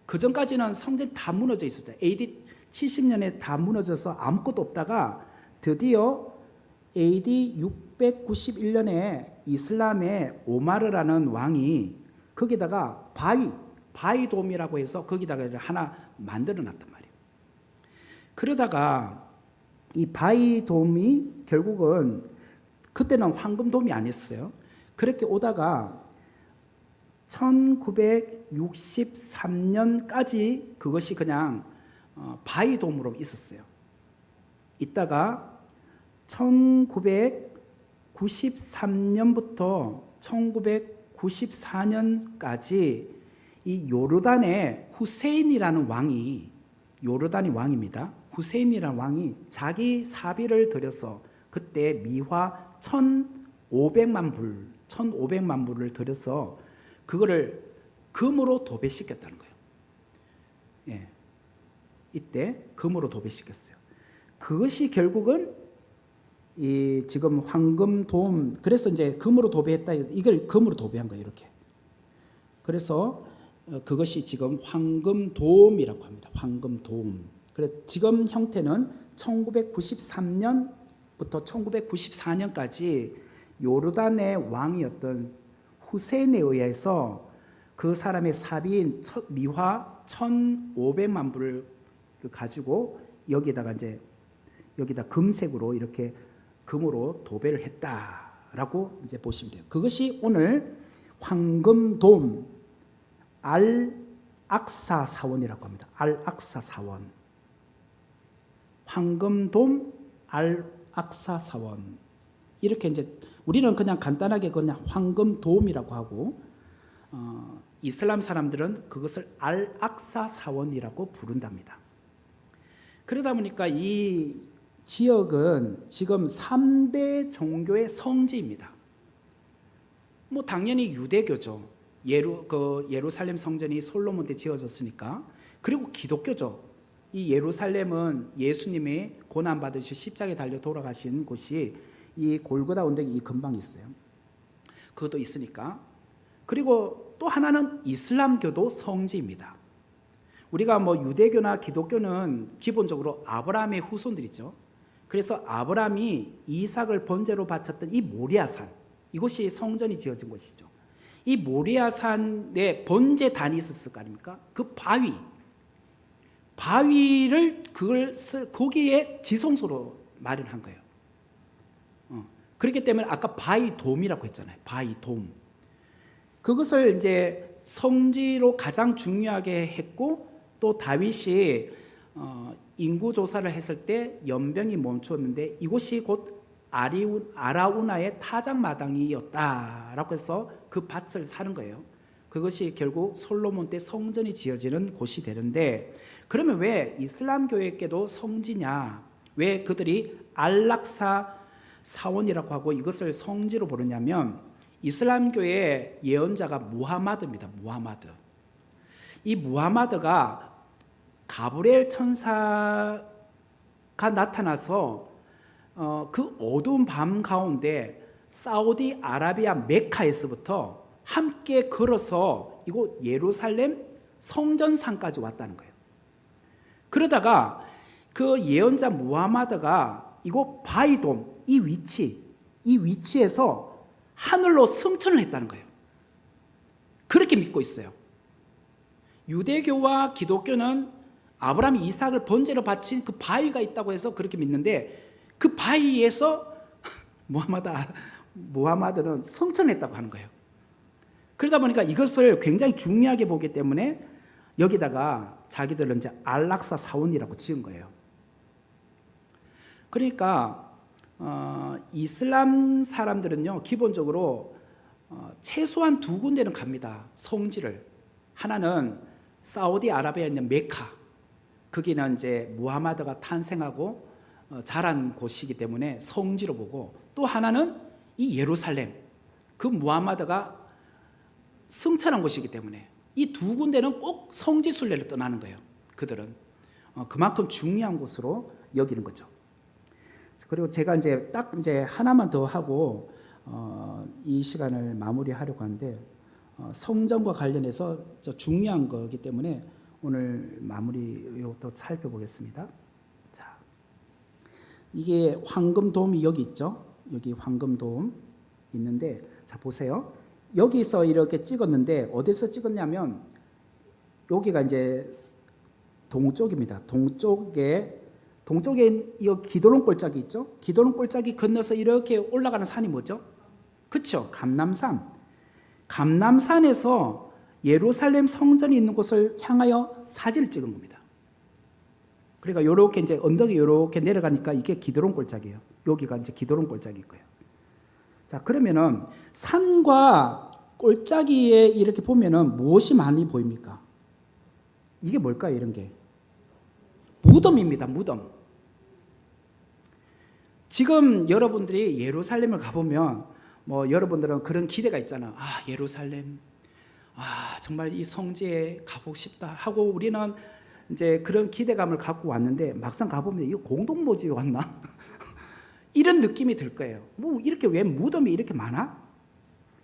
그 전까지는 성전이 다 무너져 있었어요. AD 70년에 다 무너져서 아무것도 없다가 드디어 AD 691년에 이슬람의 오마르라는 왕이 거기다가 바위돔이라고 해서 거기다가 하나 만들어 놨단 말이에요. 그러다가 이 바위돔이 결국은 그때는 황금돔이 아니었어요. 그렇게 오다가 1963년까지 그것이 그냥 바위돔으로 있었어요. 있다가 1993년부터 1994년까지 이 요르단의 후세인이라는 왕이 요르단이 왕입니다. 후세인이라는 왕이 자기 사비를 들여서 그때 미화 1,500만 불을 들여서 그거를 금으로 도배시켰다는 거예요. 예. 이때 금으로 도배시켰어요. 그것이 결국은 이 지금 황금돔 그래서 이제 금으로 도배했다 이걸 금으로 도배한 거예요. 이렇게. 그래서 그것이 지금 황금돔이라고 합니다. 황금돔. 그래 지금 형태는 1993년부터 1994년까지 요르단의 왕이었던 후세인에 의해서 그 사람의 사비인 미화 1,500만 불을 가지고 여기다가 금색으로 이렇게 금으로 도배를 했다라고 이제 보시면 돼요. 그것이 오늘 황금돔 알 악사 사원이라고 합니다. 알 악사 사원. 황금돔 알 악사 사원. 이렇게 이제 우리는 그냥 간단하게 그냥 황금돔이라고 하고 이슬람 사람들은 그것을 알 악사 사원이라고 부른답니다. 그러다 보니까 이 지역은 지금 3대 종교의 성지입니다. 뭐 당연히 유대교죠. 예루살렘 성전이 솔로몬 때 지어졌으니까. 그리고 기독교죠. 이 예루살렘은 예수님이 고난 받으시고 십자가에 달려 돌아가신 곳이 이 골고다 언덕이 이 근방에 있어요. 그것도 있으니까. 그리고 또 하나는 이슬람교도 성지입니다. 우리가 뭐 유대교나 기독교는 기본적으로 아브라함의 후손들이죠. 그래서 아브라함이 이삭을 번제로 바쳤던 이 모리아산, 이곳이 성전이 지어진 곳이죠. 이 모리아산에 번제단이 있었을 거 아닙니까? 그 바위를 거기에 지성소로 마련한 거예요. 그렇기 때문에 아까 바위돔이라고 했잖아요. 바위돔. 그것을 이제 성지로 가장 중요하게 했고, 또 다윗이 인구 조사를 했을 때 연병이 멈췄는데 이곳이 곧 아라우나의 타작마당이었다라고 해서 그 밭을 사는 거예요. 그것이 결국 솔로몬 때 성전이 지어지는 곳이 되는데, 그러면 왜 이슬람교에게도 성지냐? 왜 그들이 알락사 사원이라고 하고 이것을 성지로 부르냐면, 이슬람교의 예언자가 무하마드입니다. 무하마드. 이 무하마드가 가브리엘 천사가 나타나서 그 어두운 밤 가운데 사우디 아라비아 메카에서부터 함께 걸어서 이곳 예루살렘 성전상까지 왔다는 거예요. 그러다가 그 예언자 무하마드가 이곳 바이돔 이 위치에서 하늘로 승천을 했다는 거예요. 그렇게 믿고 있어요. 유대교와 기독교는 아브라함이 이삭을 번제로 바친 그 바위가 있다고 해서 그렇게 믿는데, 그 바위에서 무하마드는 승천했다고 하는 거예요. 그러다 보니까 이것을 굉장히 중요하게 보기 때문에 여기다가 자기들은 이제 알락사 사원이라고 지은 거예요. 그러니까 이슬람 사람들은요, 기본적으로 최소한 두 군데는 갑니다. 성지를. 하나는 사우디아라비아에 있는 메카, 거기는 이제 무하마드가 탄생하고 자란 곳이기 때문에 성지로 보고, 또 하나는 이 예루살렘, 그 무하마드가 승천한 곳이기 때문에 이 두 군데는 꼭 성지 순례를 떠나는 거예요. 그들은 그만큼 중요한 곳으로 여기는 거죠. 그리고 제가 이제 딱 이제 하나만 더 하고 이 시간을 마무리하려고 하는데, 성전과 관련해서 중요한 거기 때문에 오늘 마무리부터 살펴보겠습니다. 자, 이게 황금돔이 여기 있죠. 여기 황금돔 있는데, 자 보세요. 여기서 이렇게 찍었는데 어디서 찍었냐면 여기가 이제 동쪽입니다. 동쪽에 이 기도론 골짜기 있죠. 기도론 골짜기 건너서 이렇게 올라가는 산이 뭐죠? 그렇죠. 감람산. 감람산에서 예루살렘 성전이 있는 곳을 향하여 사진을 찍은 겁니다. 그러니까 이렇게 이제 언덕이 이렇게 내려가니까 이게 기도론 골짜기예요. 여기가 이제 기도론 골짜기일 거예요. 자, 그러면은 산과 골짜기에 이렇게 보면은 무엇이 많이 보입니까? 이게 뭘까요? 이런 게 무덤입니다. 무덤. 지금 여러분들이 예루살렘을 가보면 뭐 여러분들은 그런 기대가 있잖아. 아, 예루살렘, 아 정말 이 성지에 가보고 싶다 하고 우리는 이제 그런 기대감을 갖고 왔는데, 막상 가보면 이거 공동묘지에 왔나? 이런 느낌이 들 거예요. 뭐 이렇게 왜 무덤이 이렇게 많아?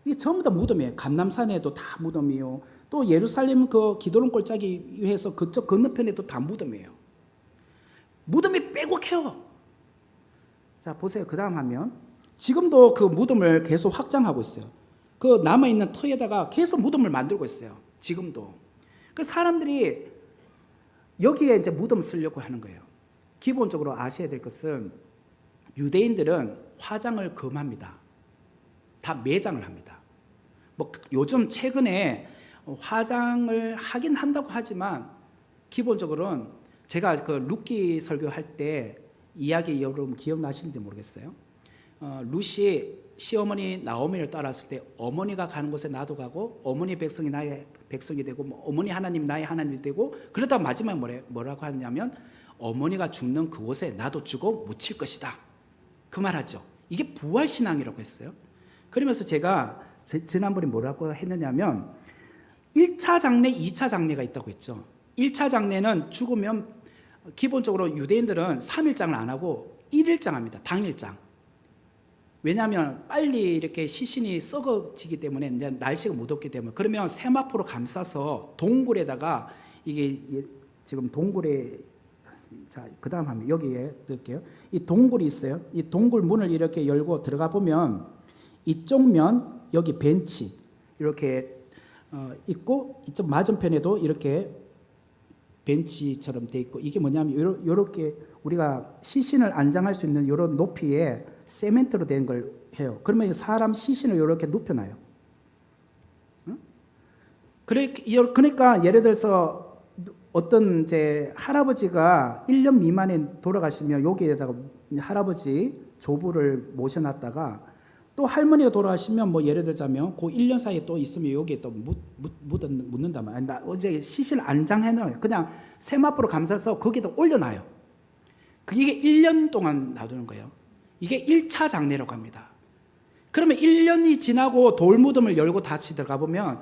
이게 전부 다 무덤이에요. 감람산에도 다 무덤이요. 또 예루살렘 그 기도론 골짜기 위에서 그쪽 건너편에도 다 무덤이에요. 무덤이 빼곡해요. 자 보세요. 그 다음 하면 지금도 그 무덤을 계속 확장하고 있어요. 그 남아있는 터에다가 계속 무덤을 만들고 있어요. 지금도. 그 사람들이 여기에 이제 무덤 쓰려고 하는 거예요. 기본적으로 아셔야 될 것은 유대인들은 화장을 금합니다. 다 매장을 합니다. 뭐 요즘 최근에 화장을 하긴 한다고 하지만 기본적으로는 제가 그 룻기 설교할 때 이야기 여러분 기억나시는지 모르겠어요. 룻이 시어머니 나오미를 따랐을 때 어머니가 가는 곳에 나도 가고 어머니 백성이 나의 백성이 되고 어머니 하나님 나의 하나님이 되고 그러다 마지막에 뭐라고 하냐면 어머니가 죽는 그곳에 나도 죽어 묻힐 것이다. 그 말하죠. 이게 부활신앙이라고 했어요. 그러면서 제가 지난번에 뭐라고 했느냐면 1차 장례, 2차 장례가 있다고 했죠. 1차 장례는 죽으면 기본적으로 유대인들은 3일장을 안 하고 1일장 합니다. 당일장. 왜냐하면 빨리 이렇게 시신이 썩어지기 때문에 이제 날씨가 무덥기 때문에 그러면 세마포로 감싸서 동굴에다가 이게 지금 동굴에 자, 그 다음 하면 여기에 넣을게요. 이 동굴이 있어요. 이 동굴 문을 이렇게 열고 들어가 보면 이쪽 면 여기 벤치 이렇게 있고 이쪽 맞은편에도 이렇게 벤치처럼 돼 있고 이게 뭐냐면 이렇게 우리가 시신을 안장할 수 있는 이런 높이에 세멘트로 된 걸 해요. 그러면 사람 시신을 이렇게 눕혀놔요. 그러니까 예를 들어서 어떤 이제 할아버지가 1년 미만에 돌아가시면 여기에다가 할아버지 조부를 모셔놨다가 또 할머니가 돌아가시면 뭐 예를 들자면 그 1년 사이에 또 있으면 여기에 또 묻는단 말이에요. 나 어제 시신을 안장해놔요. 그냥 세마포로 감싸서 거기다 올려놔요. 이게 1년 동안 놔두는 거예요. 이게 1차 장례라고 합니다. 그러면 1년이 지나고 돌무덤을 열고 다시 들어가 보면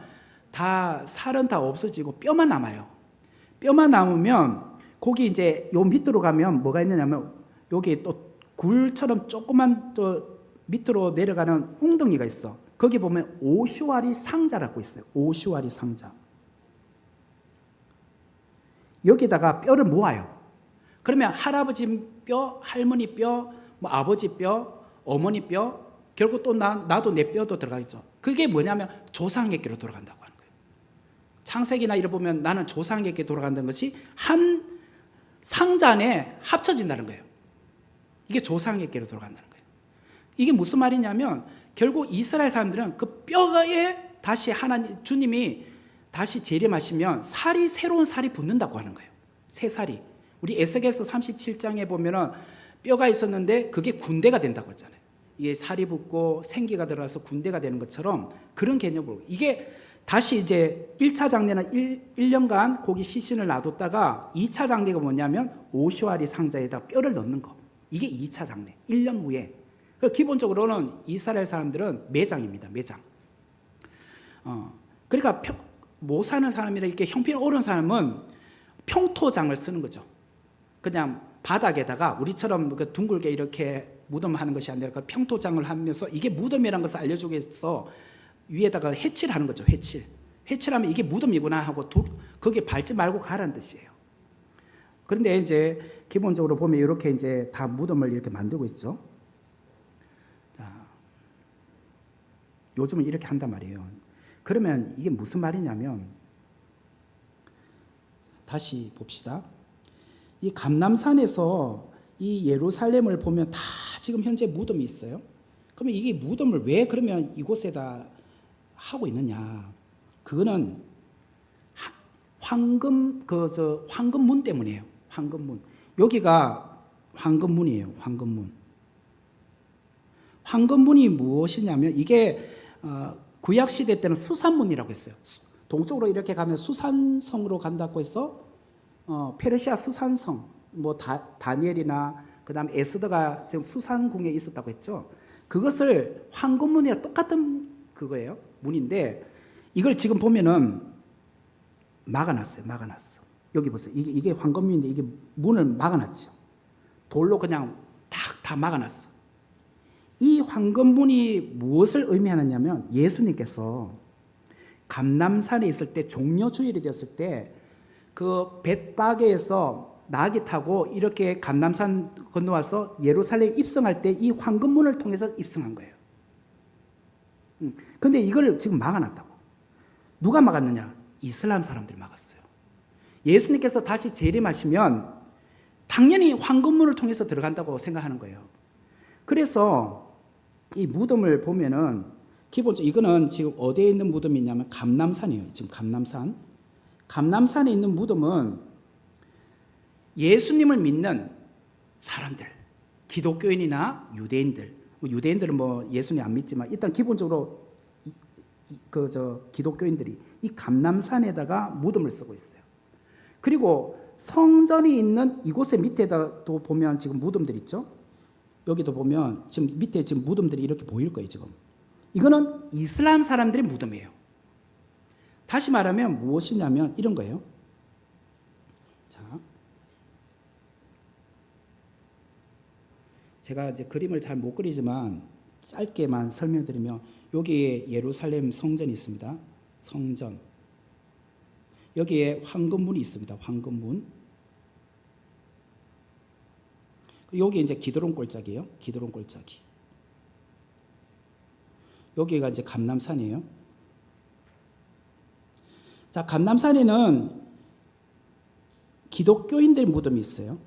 다 살은 다 없어지고 뼈만 남아요. 뼈만 남으면 거기 이제 요 밑으로 가면 뭐가 있느냐면 여기 또 굴처럼 조그만 또 밑으로 내려가는 웅덩이가 있어. 거기 보면 오슈아리 상자라고 있어요. 오슈아리 상자. 여기다가 뼈를 모아요. 그러면 할아버지 뼈, 할머니 뼈, 뭐 아버지 뼈, 어머니 뼈, 결국 또 나도 내 뼈도 들어가겠죠. 그게 뭐냐면 조상에게로 돌아간다고 하는 거예요. 창세기나 이래 보면 나는 조상에게 돌아간다는 것이 한 상자 안에 합쳐진다는 거예요. 이게 조상에게로 돌아간다는 거예요. 이게 무슨 말이냐면 결국 이스라엘 사람들은 그 뼈에 다시 하나님 주님이 다시 재림하시면 살이 새로운 살이 붙는다고 하는 거예요. 새 살이. 우리 에스겔서 37장에 보면은 뼈가 있었는데 그게 군대가 된다고 했잖아요. 이게 살이 붙고 생기가 들어와서 군대가 되는 것처럼 그런 개념으로 이게 다시 이제 1차 장례는 1년간 거기 시신을 놔뒀다가 2차 장례가 뭐냐면 오슈아리 상자에다 뼈를 넣는 거. 이게 2차 장례. 1년 후에. 기본적으로는 이스라엘 사람들은 매장입니다. 매장. 그러니까 못 사는 사람이라 이렇게 형편없는 사람은 평토장을 쓰는 거죠. 그냥 바닥에다가 우리처럼 그 둥글게 이렇게 무덤하는 것이 아니라 평토장을 하면서 이게 무덤이라는 것을 알려주기 위해서 위에다가 해칠하는 거죠. 해칠하면 이게 무덤이구나 하고 거기에 밟지 말고 가라는 뜻이에요. 그런데 이제 기본적으로 보면 이렇게 이제 다 무덤을 이렇게 만들고 있죠. 자, 요즘은 이렇게 한단 말이에요. 그러면 이게 무슨 말이냐면 다시 봅시다. 이 감람산에서 이 예루살렘을 보면 다 지금 현재 무덤이 있어요. 그러면 이게 무덤을 왜 그러면 이곳에다 하고 있느냐? 그거는 황금문 때문이에요. 황금문. 여기가 황금문이에요. 황금문. 황금문이 무엇이냐면 이게 구약 시대 때는 수산문이라고 했어요. 동쪽으로 이렇게 가면 수산성으로 간다고 해서 페르시아 수산성, 뭐 다니엘이나 그다음 에스더가 지금 수산궁에 있었다고 했죠. 그것을 황금문이랑 똑같은 그거예요. 문인데 이걸 지금 보면은 막아놨어요. 여기 보세요. 이게 황금문인데 이게 문을 막아놨죠. 돌로 그냥 다 막아놨어. 이 황금문이 무엇을 의미하느냐면 예수님께서 감람산에 있을 때 종려주일이 되었을 때 그 벳바게에서 나귀 타고 이렇게 감람산 건너와서 예루살렘 입성할 때 이 황금문을 통해서 입성한 거예요. 근데 이걸 지금 막아놨다고. 누가 막았느냐? 이슬람 사람들이 막았어요. 예수님께서 다시 재림하시면 당연히 황금문을 통해서 들어간다고 생각하는 거예요. 그래서 이 무덤을 보면은 기본적으로 이거는 지금 어디에 있는 무덤이 있냐면 감람산이에요. 지금 감람산. 감람산에 있는 무덤은 예수님을 믿는 사람들, 기독교인이나 유대인들, 유대인들은 뭐 예수님 안 믿지만 일단 기본적으로 기독교인들이 이 감람산에다가 무덤을 쓰고 있어요. 그리고 성전이 있는 이곳의 밑에다도 보면 지금 무덤들 있죠. 여기도 보면 지금 밑에 지금 무덤들이 이렇게 보일 거예요. 지금 이거는 이슬람 사람들의 무덤이에요. 다시 말하면 무엇이냐면 이런 거예요. 자, 제가 이제 그림을 잘 못 그리지만 짧게만 설명드리면 여기에 예루살렘 성전이 있습니다. 성전. 여기에 황금문이 있습니다. 황금문. 여기 이제 기드론 골짜기예요. 기드론 골짜기. 여기가 이제 감람산이에요. 자, 감람산에는 기독교인들 무덤이 있어요.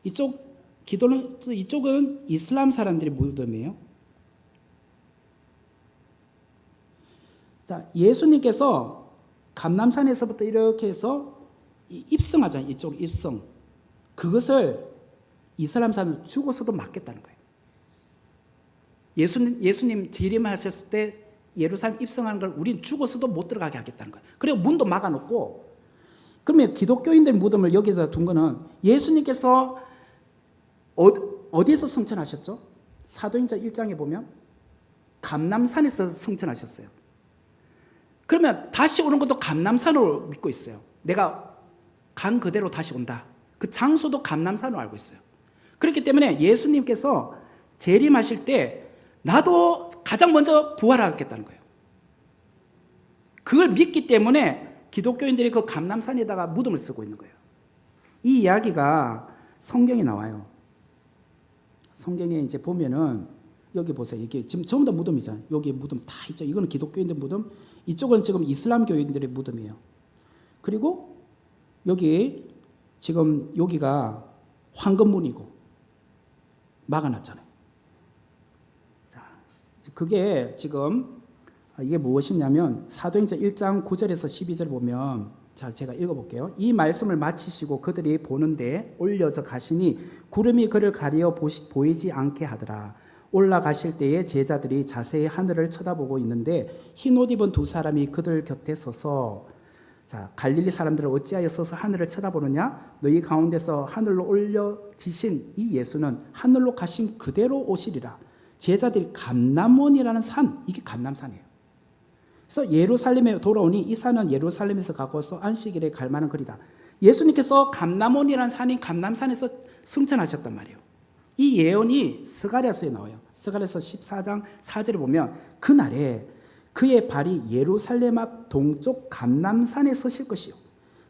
이쪽은 이슬람 사람들의 무덤이에요. 자, 예수님께서 감람산에서부터 이렇게 해서 입성하잖아요. 이쪽 입성. 그것을 이슬람 사람은 죽어서도 막겠다는 거예요. 예수님 재림하셨을 때 예루살렘 입성하는 걸 우린 죽어서도 못 들어가게 하겠다는 거예요. 그리고 문도 막아놓고, 그러면 기독교인들 무덤을 여기다 둔 거는 예수님께서 어디에서 성천하셨죠? 사도행전 1장에 보면 감람산에서 성천하셨어요. 그러면 다시 오는 것도 감람산으로 믿고 있어요. 내가 간 그대로 다시 온다. 그 장소도 감람산으로 알고 있어요. 그렇기 때문에 예수님께서 재림하실 때 나도 가장 먼저 부활하겠다는 거예요. 그걸 믿기 때문에 기독교인들이 그 감람산에다가 무덤을 쓰고 있는 거예요. 이 이야기가 성경에 나와요. 성경에 이제 보면은 여기 보세요. 이게 지금 전부 다 무덤이잖아요. 여기 무덤 다 있죠. 이거는 기독교인들 무덤, 이쪽은 지금 이슬람교인들의 무덤이에요. 그리고 여기 지금 여기가 황금문이고 막아놨잖아요. 자, 그게 지금 이게 무엇이냐면 사도행전 1장 9절에서 12절 보면, 자, 제가 읽어볼게요. 이 말씀을 마치시고 그들이 보는데 올려져 가시니 구름이 그를 가리어 보이지 않게 하더라. 올라가실 때에 제자들이 자세히 하늘을 쳐다보고 있는데 흰 옷 입은 두 사람이 그들 곁에 서서, 자, 갈릴리 사람들은 어찌하여 서서 하늘을 쳐다보느냐? 너희 가운데서 하늘로 올려지신 이 예수는 하늘로 가신 그대로 오시리라. 제자들이 감람원이라는 산, 이게 감람산이에요. 그래서 예루살렘에 돌아오니 이 산은 예루살렘에서 가고서 안식일에 갈 만한 거리다. 예수님께서 감람원이라는 산인 감람산에서 승천하셨단 말이에요. 이 예언이 스가랴서에 나와요. 스가랴서 14장 4절에 보면 그날에 그의 발이 예루살렘 앞 동쪽 감람산에 서실 것이요.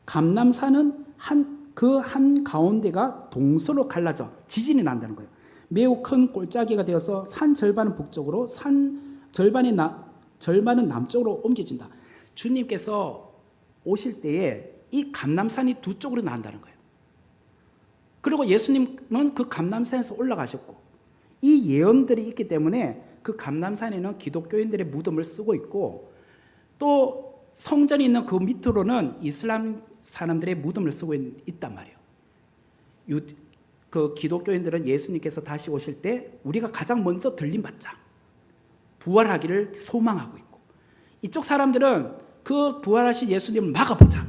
감람산은 한 가운데가 동서로 갈라져 지진이 난다는 거예요. 매우 큰 골짜기가 되어서 산 절반은 북쪽으로, 산 절반은 남쪽으로 옮겨진다. 주님께서 오실 때에 이 감람산이 두 쪽으로 난다는 거예요. 그리고 예수님은 그 감람산에서 올라가셨고, 이 예언들이 있기 때문에 그 감람산에는 기독교인들의 무덤을 쓰고 있고, 또 성전이 있는 그 밑으로는 이슬람 사람들의 무덤을 쓰고 있단 말이에요. 그 기독교인들은 예수님께서 다시 오실 때 우리가 가장 먼저 들림받자, 부활하기를 소망하고 있고, 이쪽 사람들은 그 부활하신 예수님을 막아보자.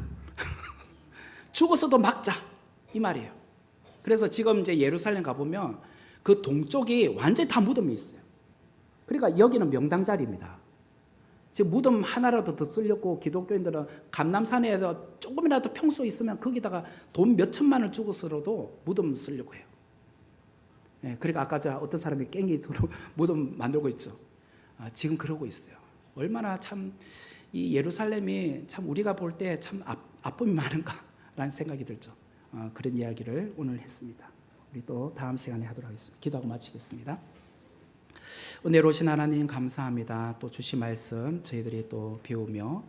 죽어서도 막자, 이 말이에요. 그래서 지금 이제 예루살렘 가보면 그 동쪽이 완전히 다 무덤이 있어요. 그러니까 여기는 명당 자리입니다. 지금 무덤 하나라도 더 쓰려고 기독교인들은 감람산에서 조금이라도 평소 있으면 거기다가 돈 몇 천만을 주고서라도 무덤 쓰려고 해요. 네, 그러니까 아까 어떤 사람이 깽기로 무덤 만들고 있죠. 지금 그러고 있어요. 얼마나 참 이 예루살렘이 참 우리가 볼 때 참 아픔이 많은가라는 생각이 들죠. 그런 이야기를 오늘 했습니다. 우리 또 다음 시간에 하도록 하겠습니다. 기도하고 마치겠습니다. 은혜로 오신 하나님 감사합니다. 또 주신 말씀 저희들이 또 배우며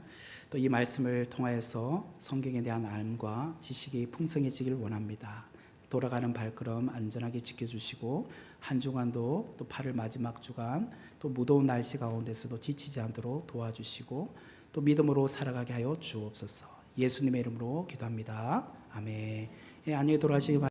또 이 말씀을 통하여서 성경에 대한 알과 지식이 풍성해지길 원합니다. 돌아가는 발걸음 안전하게 지켜주시고 한 주간도 또 8월 마지막 주간 또 무더운 날씨 가운데서도 지치지 않도록 도와주시고 또 믿음으로 살아가게 하여 주옵소서. 예수님의 이름으로 기도합니다. 아멘. 예, 안녕히 돌아가시기 바랍니다.